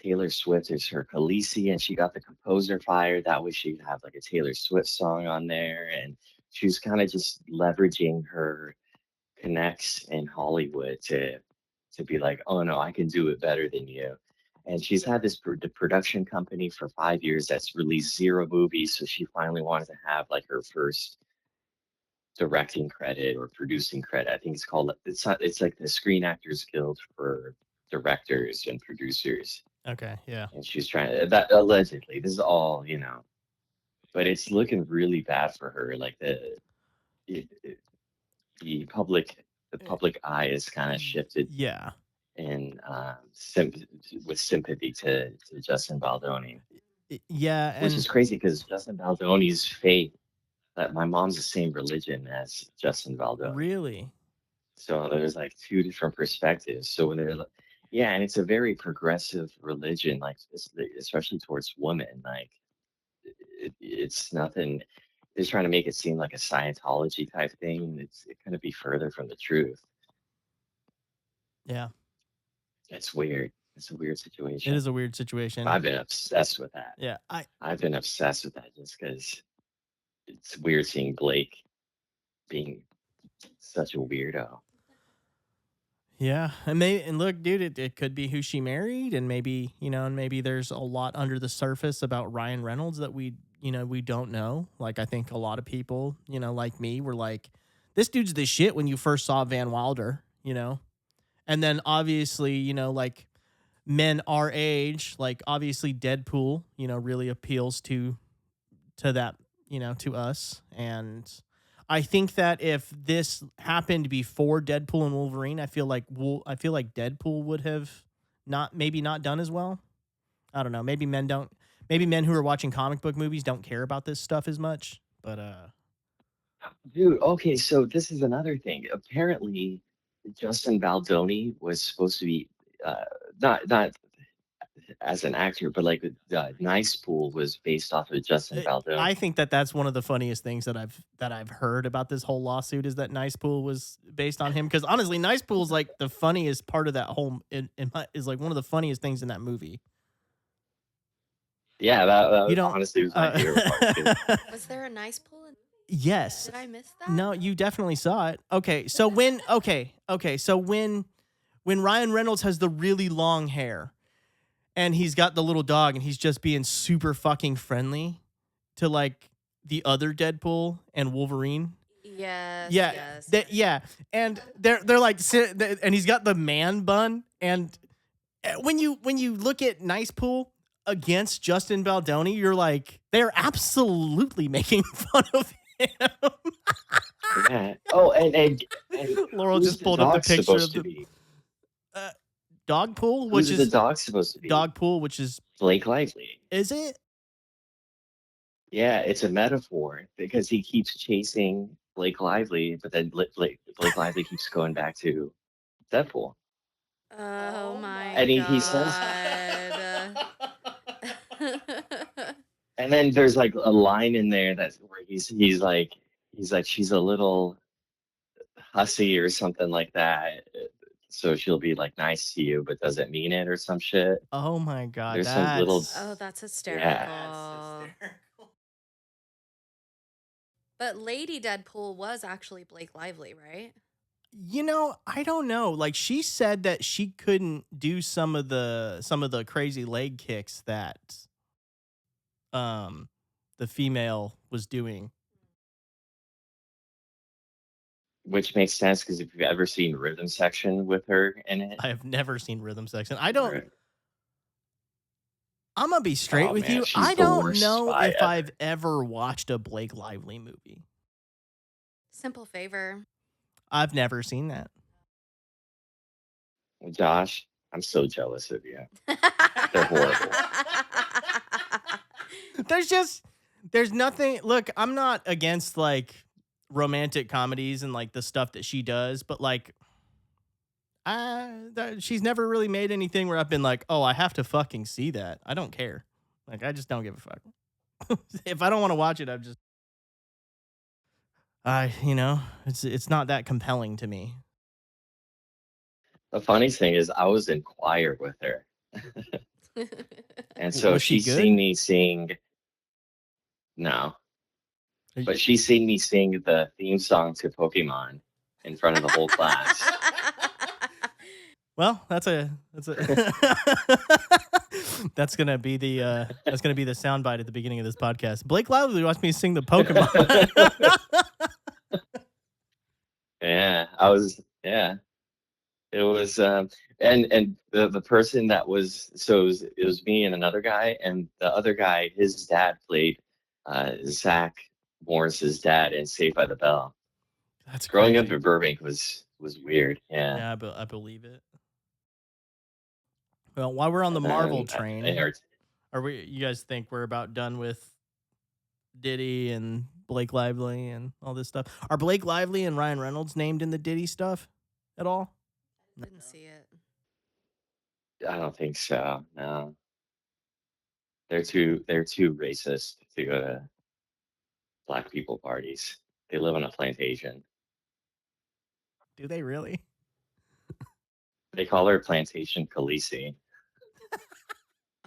Speaker 1: Taylor Swift is her Khaleesi, and she got the composer fired. That way she'd have like a Taylor Swift song on there. And she was kind of just leveraging her connects in Hollywood to be like, oh no, I can do it better than you. And she's had this the production company for 5 years that's released zero movies. So she finally wanted to have like her first directing credit or producing credit. I think it's like the Screen Actors Guild for directors and producers.
Speaker 3: Okay, yeah.
Speaker 1: And she's trying to that allegedly. This is all, but it's looking really bad for her. Like it, it- the public eye is kind of shifted
Speaker 3: Yeah.
Speaker 1: in with sympathy to Justin Baldoni,
Speaker 3: Yeah,
Speaker 1: which
Speaker 3: and
Speaker 1: is crazy because Justin Baldoni's faith that my mom's the same religion as Justin Baldoni.
Speaker 3: really.
Speaker 1: So there's like two different perspectives. So when they're yeah, and it's a very progressive religion, like especially towards women. Like it's nothing. They're trying to make it seem like a Scientology type thing. And it couldn't be further from the truth.
Speaker 3: Yeah.
Speaker 1: It's weird. It's a weird
Speaker 3: It
Speaker 1: situation.
Speaker 3: is a weird situation.
Speaker 1: I've been obsessed with that.
Speaker 3: Yeah.
Speaker 1: I've been obsessed with that just because it's weird seeing Blake being such a weirdo.
Speaker 3: Yeah, and look, dude, it could be who she married, and maybe and maybe there's a lot under the surface about Ryan Reynolds that we don't know. Like I think a lot of people, like me, were like, this dude's the shit when you first saw Van Wilder, and then obviously, like men our age, like obviously Deadpool, really appeals to that, to us. And I think that if this happened before Deadpool and Wolverine, I feel like Deadpool would have not done as well. I don't know. Maybe men who are watching comic book movies don't care about this stuff as much. But
Speaker 1: Dude, okay, so this is another thing. Apparently, Justin Baldoni was supposed to be uh, not as an actor, but like Nicepool was based off of Justin
Speaker 3: I
Speaker 1: Baldoni.
Speaker 3: think that that's one of the funniest things that I've heard about this whole lawsuit is that Nicepool was based on him, because honestly, Nicepool is like the funniest part of that whole is like one of the funniest things in that movie.
Speaker 1: Yeah,
Speaker 3: You don't.
Speaker 1: honestly was my favorite part too.
Speaker 2: Was there a nice pool?
Speaker 3: Yes.
Speaker 2: Did I miss that?
Speaker 3: No, you definitely saw it. Okay, so when Ryan Reynolds has the really long hair and he's got the little dog and he's just being super fucking friendly to like the other Deadpool and Wolverine.
Speaker 2: Yes,
Speaker 3: Yeah,
Speaker 2: yes.
Speaker 3: yeah, and they're like and he's got the man bun, and when you look at Nicepool against Justin Baldoni, you're like they're absolutely making fun of him.
Speaker 1: Yeah. Oh, and
Speaker 3: Laurel
Speaker 1: who's
Speaker 3: just
Speaker 1: the
Speaker 3: pulled up the
Speaker 1: dog
Speaker 3: picture
Speaker 1: supposed
Speaker 3: of
Speaker 1: to
Speaker 3: the
Speaker 1: be?
Speaker 3: uh, dog pool, which
Speaker 1: Who's the
Speaker 3: is
Speaker 1: dog supposed to be?
Speaker 3: dog pool, which
Speaker 1: Blake Lively.
Speaker 3: is it?
Speaker 1: Yeah, it's a metaphor because he keeps chasing Blake Lively, but then Blake Lively keeps going back to Deadpool.
Speaker 2: Oh my
Speaker 1: And he says,
Speaker 2: god.
Speaker 1: and then there's like a line in there that's where he's like she's a little hussy or something like that. So she'll be like nice to you, but doesn't mean it or some shit.
Speaker 3: Oh my god,
Speaker 1: There's some little,
Speaker 2: Oh, that's
Speaker 1: yeah.
Speaker 2: hysterical. But Lady Deadpool was actually Blake Lively, right?
Speaker 3: I don't know. Like she said that she couldn't do some of the crazy leg kicks that um the female was doing.
Speaker 1: Which makes sense because if you've ever seen Rhythm Section with her in it,
Speaker 3: I have never seen Rhythm Section.
Speaker 1: or
Speaker 3: I'm gonna be straight
Speaker 1: oh
Speaker 3: with
Speaker 1: man,
Speaker 3: you.
Speaker 1: she's
Speaker 3: I
Speaker 1: the
Speaker 3: don't
Speaker 1: worst
Speaker 3: know
Speaker 1: spy
Speaker 3: if I've
Speaker 1: ever.
Speaker 3: ever watched a Blake Lively movie.
Speaker 2: Simple Favor.
Speaker 3: I've never seen that.
Speaker 1: Josh, I'm so jealous of you. They're horrible.
Speaker 3: there's just there's nothing. Look, I'm not against like romantic comedies and like the stuff that she does, but like she's never really made anything where I've been like, oh, I have to fucking see that. I don't care. Like I just don't give a fuck. If I don't want to watch it, I'm just it's not that compelling to me.
Speaker 1: The funny thing is, I was in choir with her. And so
Speaker 3: Was she
Speaker 1: she's seen
Speaker 3: good?
Speaker 1: me sing, no,
Speaker 3: Are you-
Speaker 1: but she's seen me sing the theme song to Pokemon in front of the whole class.
Speaker 3: Well, that's a that's gonna be the soundbite at the beginning of this podcast. Blake Lively wants me to sing the Pokemon.
Speaker 1: Yeah, yeah. It was and the person that was so it was me and another guy, and the other guy, his dad played Zach Morris's dad in Saved by the Bell.
Speaker 3: That's
Speaker 1: Growing up
Speaker 3: crazy.
Speaker 1: in Burbank was weird. Yeah.
Speaker 3: Yeah, I believe it. Well, while we're on the
Speaker 1: And
Speaker 3: Marvel
Speaker 1: then I
Speaker 3: train,
Speaker 1: heard
Speaker 3: are we? You guys think we're about done with Diddy and Blake Lively and all this stuff? Are Blake Lively and Ryan Reynolds named in the Diddy stuff at all? No.
Speaker 2: Didn't see it.
Speaker 1: I don't think so. No. They're too racist to go to black people parties. They live on a plantation.
Speaker 3: Do they really?
Speaker 1: They call her Plantation Khaleesi.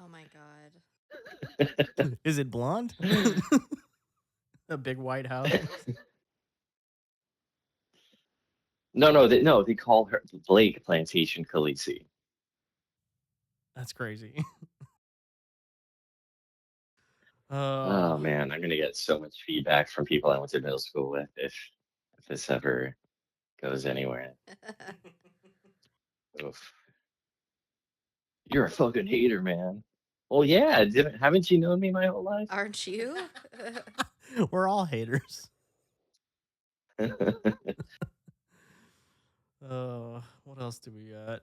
Speaker 2: Oh my god.
Speaker 3: Is it blonde? A big white house.
Speaker 1: No, they call her Blake Plantation Khaleesi.
Speaker 3: That's crazy.
Speaker 1: Oh
Speaker 3: Oh,
Speaker 1: man, I'm gonna get so much feedback from people I went to middle school with if this ever goes anywhere. Oof. You're a fucking hater, man. Well, yeah, haven't you known me my whole life?
Speaker 2: Aren't you?
Speaker 3: we're all haters. What else do we got?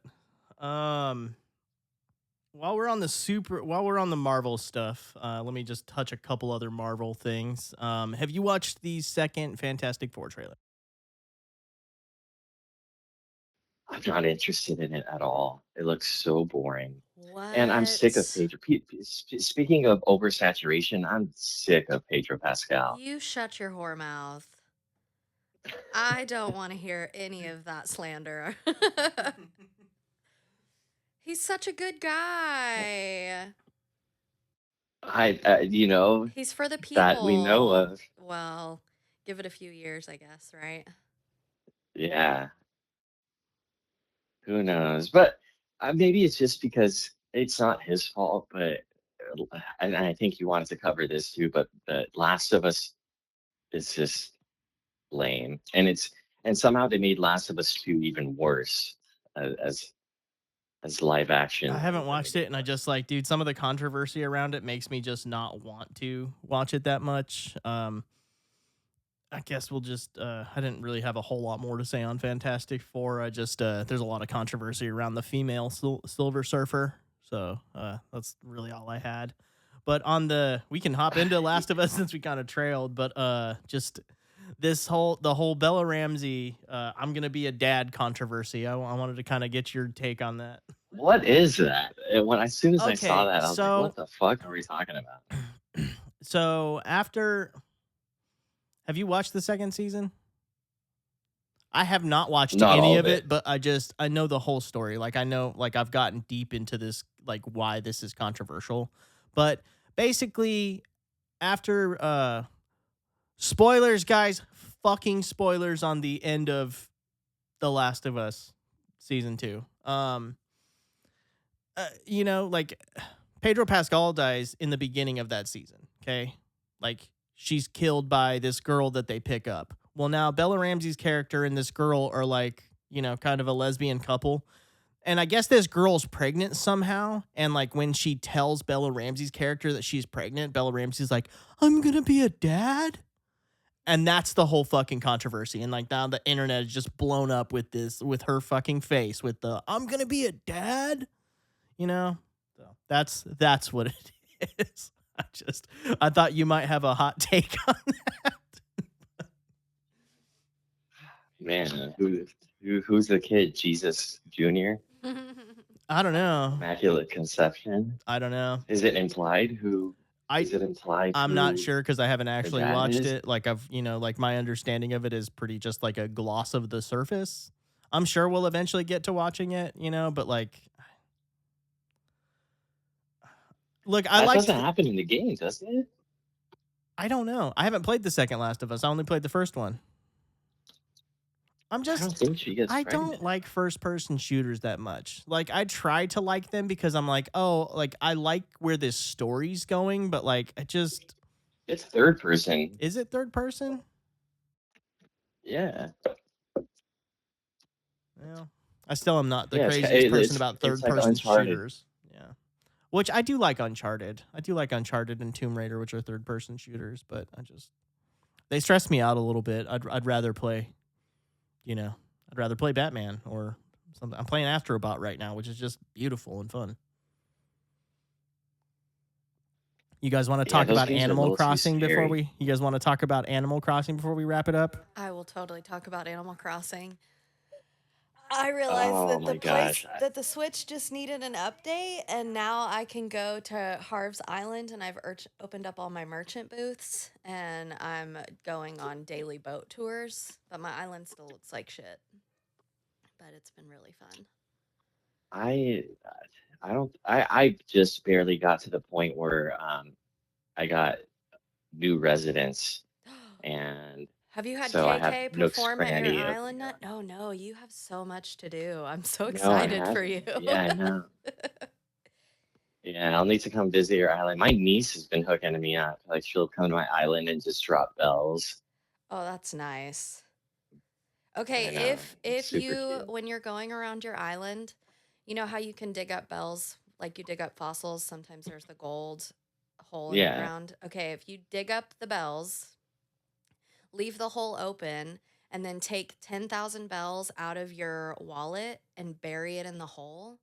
Speaker 3: Um, while we're on the Marvel stuff, let me just touch a couple other Marvel things. Have you watched the second Fantastic Four trailer?
Speaker 1: I'm not interested in it at all. It looks so boring. And I'm sick of
Speaker 2: What?
Speaker 1: Pedro. Speaking of oversaturation, I'm sick of Pedro Pascal.
Speaker 2: You shut your whore mouth. I don't want to hear any of that slander. He's such a good guy.
Speaker 1: You know,
Speaker 2: He's for the
Speaker 1: that we know
Speaker 2: people.
Speaker 1: of.
Speaker 2: Well, give it a few years, I guess, right?
Speaker 1: Yeah, who knows? But maybe it's just because it's not his fault. But and I think you wanted to cover this too. But the Last of Us is just lame, and somehow they made Last of Us 2 even worse as live
Speaker 3: I
Speaker 1: action
Speaker 3: haven't
Speaker 1: than
Speaker 3: watched
Speaker 1: it
Speaker 3: it, and I just
Speaker 1: was.
Speaker 3: like, dude, some of the controversy around it makes me just not want to watch it that much. I guess we'll just I didn't really have a whole lot more to say on Fantastic Four. I just there's a lot of controversy around the female Silver Surfer. So that's really all I had. But on the we can hop into Last of Us since we kind of trailed, but just the whole Bella Ramsey I'm going to be a dad controversy. I wanted to kind of get your take on that.
Speaker 1: What is that? As soon as I saw
Speaker 3: Okay,
Speaker 1: that, I was like,
Speaker 3: so
Speaker 1: "What the fuck are we talking about?"
Speaker 3: so after have you watched the second season? I have not watched
Speaker 1: Not
Speaker 3: any
Speaker 1: all of
Speaker 3: of
Speaker 1: it.
Speaker 3: it, but I know the whole story. Like I know like I've gotten deep into this like why this is controversial. But basically after spoilers guys, fucking spoilers on the end of The Last of Us season 2. Like Pedro Pascal dies in the beginning of that season, okay? Like she's killed by this girl that they pick up. Well, now Bella Ramsey's character and this girl are like, kind of a lesbian couple. And I guess this girl's pregnant somehow. And like when she tells Bella Ramsey's character that she's pregnant, Bella Ramsey's like, I'm going to be a dad. And that's the whole fucking controversy. And like now the internet is just blown up with this, with her fucking face, with the I'm going to be a dad, you know? So that's what it is. I thought you might have a hot take on that.
Speaker 1: Man, who's the kid? Jesus Jr.
Speaker 3: I don't know.
Speaker 1: Immaculate Conception.
Speaker 3: I don't know.
Speaker 1: Is it implied who?
Speaker 3: I
Speaker 1: Is it implied
Speaker 3: I'm not
Speaker 1: who
Speaker 3: sure because I haven't
Speaker 1: the
Speaker 3: actually
Speaker 1: dad
Speaker 3: watched
Speaker 1: is?
Speaker 3: it. Like like my understanding of it is pretty just like a gloss of the surface. I'm sure we'll eventually get to watching it, but like Look, I
Speaker 1: That
Speaker 3: liked
Speaker 1: doesn't happen in the game, does it?
Speaker 3: I don't know. I haven't played the second Last of Us. I only played the first one. I'm
Speaker 1: I don't
Speaker 3: just
Speaker 1: think she gets
Speaker 3: I don't
Speaker 1: pregnant.
Speaker 3: like first person shooters that much. Like I try to like them because I'm like, "Oh, like I like where this story's going," but like I just
Speaker 1: It's third person.
Speaker 3: is it third person?
Speaker 1: Yeah.
Speaker 3: Well, I still am not the
Speaker 1: Yeah,
Speaker 3: craziest person about
Speaker 1: it's
Speaker 3: third
Speaker 1: like
Speaker 3: person
Speaker 1: Uncharted.
Speaker 3: shooters. Yeah. Which I do like Uncharted. I do like Uncharted and Tomb Raider, which are third person shooters, but I just they stress me out a little bit. I'd rather play, you know, I'd rather play Batman or something. I'm playing Astrobot right now, which is just beautiful and fun. You guys want to
Speaker 1: Yeah,
Speaker 3: talk
Speaker 1: those
Speaker 3: about
Speaker 1: games are a
Speaker 3: Animal
Speaker 1: little too
Speaker 3: Crossing before
Speaker 1: scary.
Speaker 3: we you guys want to talk about Animal Crossing before we wrap it up?
Speaker 2: I will totally talk about Animal Crossing. I realized
Speaker 1: Oh
Speaker 2: that
Speaker 1: my gosh.
Speaker 2: the Switch just needed an update, and now I can go to Harv's Island, and I've opened up all my merchant booths, and I'm going on daily boat tours. But my island still looks like shit. But it's been really fun.
Speaker 1: I I don't I just barely got to the point where I got new residents and
Speaker 2: Have you had
Speaker 1: so I have
Speaker 2: KK
Speaker 1: nooks
Speaker 2: perform
Speaker 1: for
Speaker 2: at your
Speaker 1: any of
Speaker 2: island? Oh no, you have so much to do. I'm so
Speaker 1: no, I
Speaker 2: excited for you.
Speaker 1: haven't. Yeah, I know. Yeah, I'll need to come visit your island. My niece has been hooking me up. Like she'll come to my island and just drop bells.
Speaker 2: Oh, that's nice.
Speaker 1: I
Speaker 2: Okay,
Speaker 1: know. It's
Speaker 2: if
Speaker 1: super
Speaker 2: you
Speaker 1: cute.
Speaker 2: when you're going around your island, you know how you can dig up bells, like you dig up fossils, sometimes there's the gold hole in the
Speaker 1: Yeah.
Speaker 2: ground. Okay, if you dig up the bells, leave the hole open, and then take 10,000 bells out of your wallet and bury it in the hole,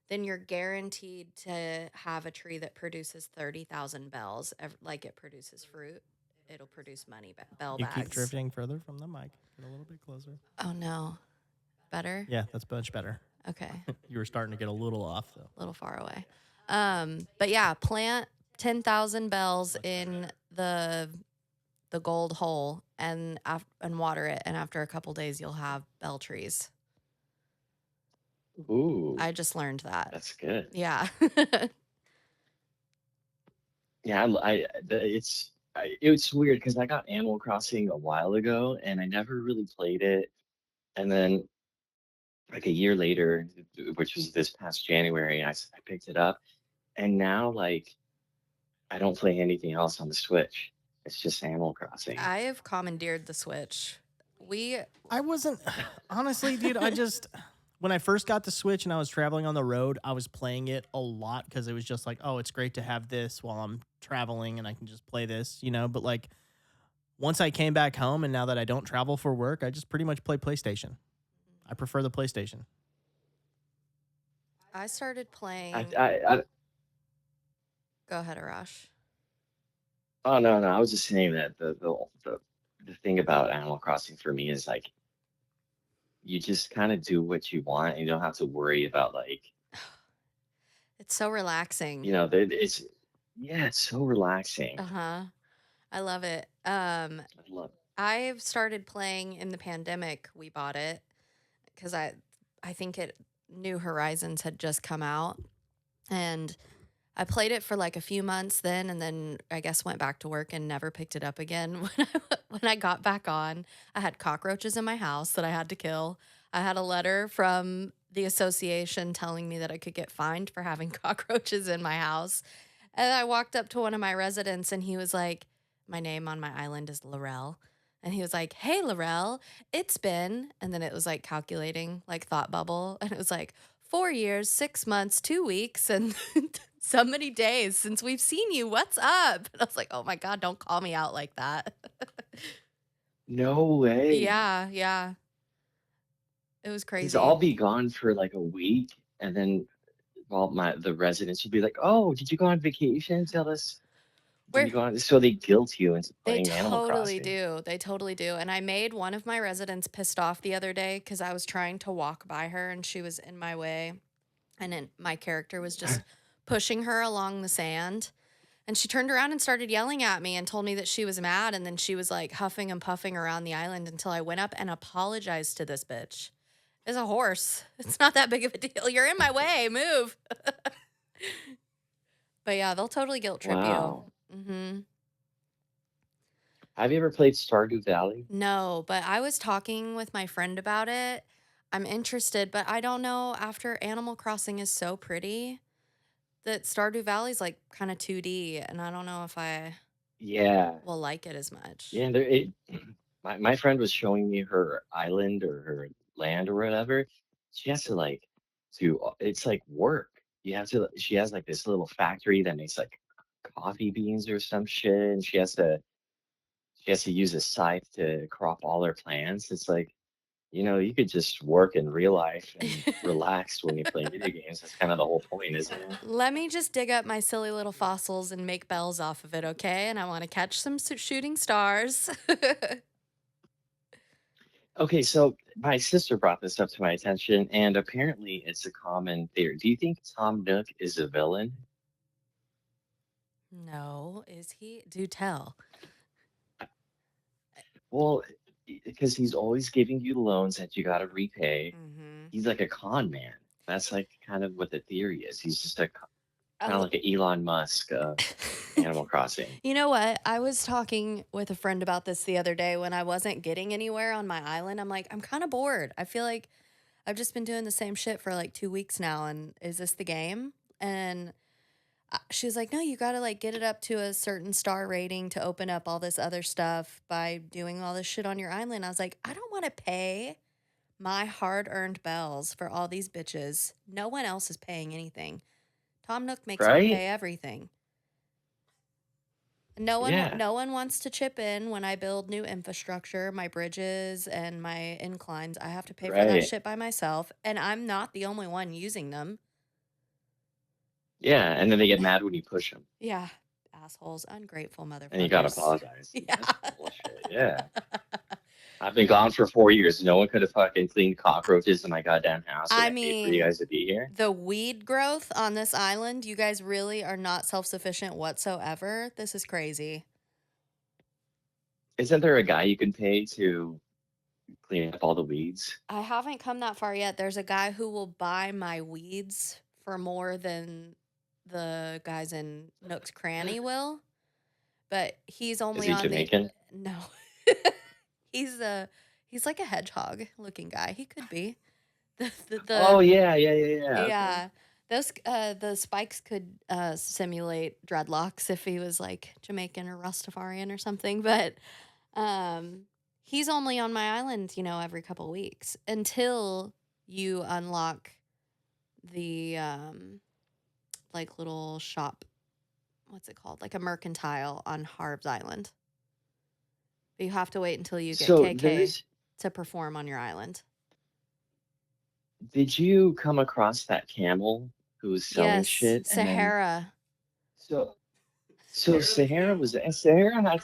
Speaker 2: then you're guaranteed to have a tree that produces 30,000 bells, like it produces fruit. It'll produce money, bell
Speaker 3: You keep
Speaker 2: bags.
Speaker 3: drifting further from the mic. Get a little bit closer.
Speaker 2: Oh no. Better?
Speaker 3: Yeah, that's much better.
Speaker 2: Okay.
Speaker 3: You were starting to get a little off though.
Speaker 2: A little far away. But yeah, plant 10,000 bells
Speaker 3: Much better.
Speaker 2: in the gold hole and water it, and after a couple days you'll have bell trees.
Speaker 1: Ooh,
Speaker 2: I just learned that.
Speaker 1: that's good.
Speaker 2: Yeah.
Speaker 1: Yeah, it's weird because I got Animal Crossing a while ago and I never really played it. And then like a year later, which was this past January, I picked it up and now like I don't play anything else on the Switch. It's just Animal Crossing.
Speaker 2: I have commandeered the Switch. We
Speaker 3: I wasn't honestly, dude. I just when I first got the Switch and I was traveling on the road, I was playing it a lot because it was just like, oh, it's great to have this while I'm traveling and I can just play this, you know. But like once I came back home and now that I don't travel for work, I just pretty much play PlayStation. I prefer the PlayStation.
Speaker 2: I started
Speaker 1: I,
Speaker 2: playing.
Speaker 1: I, I
Speaker 2: Go ahead, Arash.
Speaker 1: oh no, I was just saying that the thing about Animal Crossing for me is like you just kind of do what you want. You don't have to worry about like,
Speaker 2: It's so relaxing.
Speaker 1: it's yeah, it's so relaxing.
Speaker 2: Uh-huh. I love it.
Speaker 1: I love
Speaker 2: I've started playing in the pandemic. We bought it because I think it New Horizons had just come out, and I played it for like a few months then, and then I guess went back to work and never picked it up again. When I got back on, I had cockroaches in my house that I had to kill. I had a letter from the association telling me that I could get fined for having cockroaches in my house. And I walked up to one of my residents, and he was like, my name on my island is Laurel. And he was like, "Hey, Laurel, it's been," and then it was like calculating, like thought bubble. And it was like 4 years, 6 months, 2 weeks, and so many days since we've seen you. What's up? And I was like, oh my God, don't call me out like that.
Speaker 1: no way.
Speaker 2: Yeah, yeah. It was
Speaker 1: Because
Speaker 2: crazy.
Speaker 1: I'll be gone for like a week, and then the residents will be like, "Oh, did you go on vacation? Tell us. Did
Speaker 2: We're
Speaker 1: you go on?" So they guilt you into
Speaker 2: They
Speaker 1: playing Animal
Speaker 2: totally
Speaker 1: Crossing.
Speaker 2: do. They totally do. And I made one of my residents pissed off the other day because I was trying to walk by her and she was in my way. And then my character was just pushing her along the sand. And she turned around and started yelling at me and told me that she was mad. And then she was like huffing and puffing around the island until I went up and apologized to this bitch. It's a horse. It's not that big of a deal. You're in my way. Move. But yeah, they'll totally guilt trip you.
Speaker 1: Wow.
Speaker 2: Mhm.
Speaker 1: Have you ever played Stardew Valley?
Speaker 2: No, but I was talking with my friend about it. I'm interested, but I don't know, after Animal Crossing is so pretty, that Stardew Valley's, like, kinda 2D, and I don't know if I
Speaker 1: Yeah.
Speaker 2: will like it as much.
Speaker 1: Yeah, my friend was showing me her island or her land or whatever. She has to like it's like work. You have to she has like this little factory that makes like coffee beans or some shit, and she has to use a scythe to crop all her plants. It's like, you could just work in real life and relax when you play video games. That's kind of the whole point, isn't it?
Speaker 2: Let me just dig up my silly little fossils and make bells off of it, okay? And I wanna catch some shooting stars.
Speaker 1: Okay, so my sister brought this up to my attention, and apparently it's a common theory. Do you think Tom Nook is a villain?
Speaker 2: No, is he? Do tell.
Speaker 1: Well, because he's always giving you loans that you got to repay.
Speaker 2: Mhm.
Speaker 1: He's like a con man. That's like kind of what the theory is. He's just
Speaker 2: A
Speaker 1: kind of
Speaker 2: l
Speaker 1: like an Elon Musk of Animal Crossing,
Speaker 2: You know what? I was talking with a friend about this the other day when I wasn't getting anywhere on my island. I'm like, "I'm kinda bored. I feel like I've just been doing the same shit for, like, 2 weeks now, and is this the game?" And she was like, "No, you gotta, like, get it up to a certain star rating to open up all this other stuff by doing all this shit on your island." I was like, "I don't wanna pay my hard-earned bells for all these bitches. No one else is paying anything. Tom Nook makes me
Speaker 1: right?
Speaker 2: pay everything.
Speaker 1: Yeah,
Speaker 2: No one wants to chip in when I build new infrastructure, my bridges and my inclines. I have to pay for that
Speaker 1: right.
Speaker 2: shit by myself, and I'm not the only one using them."
Speaker 1: Yeah, and then they get mad when you push them,
Speaker 2: Yeah, assholes, ungrateful
Speaker 1: and you got to
Speaker 2: motherfuckers.
Speaker 1: apologize.
Speaker 2: Yeah.
Speaker 1: That's bullshit. Yeah. I've been gone for 4 years. No one could have fucking cleaned cockroaches in my goddamn house when
Speaker 2: I
Speaker 1: I paid for you
Speaker 2: mean,
Speaker 1: guys to be here.
Speaker 2: the weed growth on this island, you guys really are not self-sufficient whatsoever. This is crazy.
Speaker 1: Isn't there a guy you can pay to clean up all the weeds?
Speaker 2: I haven't come that far yet. There's a guy who will buy my weeds for more than the guys in Nook's Cranny will, but he's
Speaker 1: Is
Speaker 2: only
Speaker 1: he
Speaker 2: on the
Speaker 1: Jamaican?
Speaker 2: no. He's a he's like a hedgehog looking guy. He could be.
Speaker 1: Oh
Speaker 2: The
Speaker 1: yeah, yeah, yeah, yeah. Okay.
Speaker 2: yeah. Those the spikes could simulate dreadlocks if he was like Jamaican or Rastafarian or something, but um he's only on my island, every couple weeks until you unlock the like little shop, what's it called? Like a mercantile on Harb's Island. But you have to wait until you get
Speaker 1: So
Speaker 2: KK to perform on your island.
Speaker 1: did you come across that camel who was selling
Speaker 2: Yes,
Speaker 1: shit, and then
Speaker 2: Sahara.
Speaker 1: so so
Speaker 3: Sahara's a
Speaker 1: Sahara was
Speaker 3: camel.
Speaker 1: and Sahara had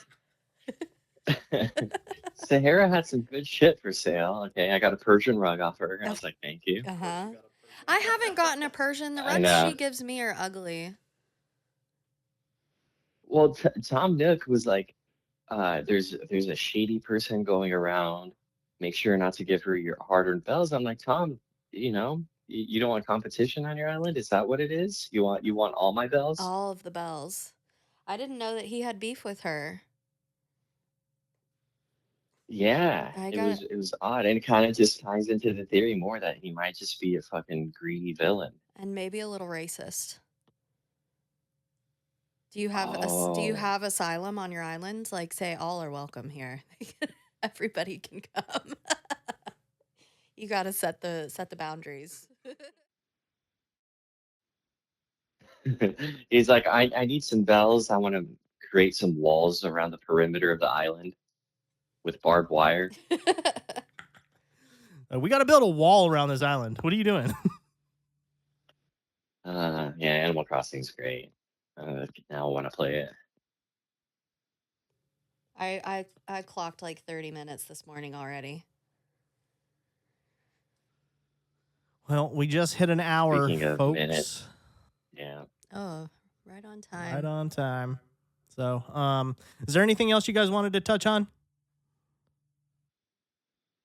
Speaker 1: Sahara had some good shit for sale. Okay, I got a Persian rug off her. I
Speaker 2: Of
Speaker 1: was like, thank you.
Speaker 3: Of course
Speaker 2: uh-huh.
Speaker 3: you got a
Speaker 2: I
Speaker 3: Persian.
Speaker 2: haven't gotten a Persian. The
Speaker 1: I
Speaker 2: rugs she
Speaker 1: know.
Speaker 2: gives me are ugly.
Speaker 1: Well, Tom Nook was like, there's a shady person going around. Make sure not to give her your hard-earned bells. I'm like, Tom, you don't want competition on your island? Is that what it is? You want all my bells?
Speaker 2: All of the bells. I didn't know that he had beef with her.
Speaker 1: Yeah,
Speaker 2: I
Speaker 1: it
Speaker 2: got
Speaker 1: was it was odd, and it kind of just ties into the theory more that he might just be a fucking greedy villain.
Speaker 2: and maybe a little racist. Do you
Speaker 1: Oh,
Speaker 2: have asylum on your island? Like, say all are welcome here. Everybody can come. You got to set the boundaries.
Speaker 1: he's like, I need some bells. I want to create some walls around the perimeter of the island with barbed wire.
Speaker 3: We got to build a wall around this island. What are you doing?
Speaker 1: Yeah, Animal Crossing's great. Now I want to play it.
Speaker 2: I clocked like 30 minutes this morning already.
Speaker 3: Well, we just hit an hour,
Speaker 1: Speaking of
Speaker 3: folks.
Speaker 1: minutes, yeah.
Speaker 2: Oh, right on
Speaker 3: Right
Speaker 2: time.
Speaker 3: on time. So, is there anything else you guys wanted to touch on?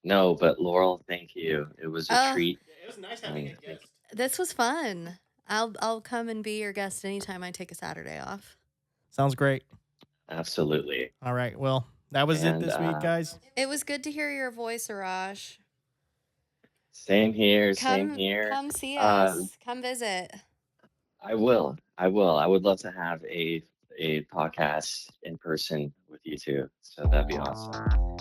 Speaker 1: No, but Laurel, thank you. It was a
Speaker 2: Oh,
Speaker 1: treat.
Speaker 3: Yeah, it was nice having a
Speaker 1: And
Speaker 3: guest.
Speaker 2: this was fun. I'll come and be your guest anytime I take a Saturday off.
Speaker 3: Sounds great.
Speaker 1: Absolutely.
Speaker 3: All right. Well, that was it
Speaker 1: And
Speaker 3: this week, guys.
Speaker 2: It was good to hear your voice, Arash.
Speaker 1: same here, same here.
Speaker 2: Come see
Speaker 1: Uh,
Speaker 2: us. Come visit.
Speaker 1: I will. I will. I would love to have a podcast in person with you too. So that'd be awesome.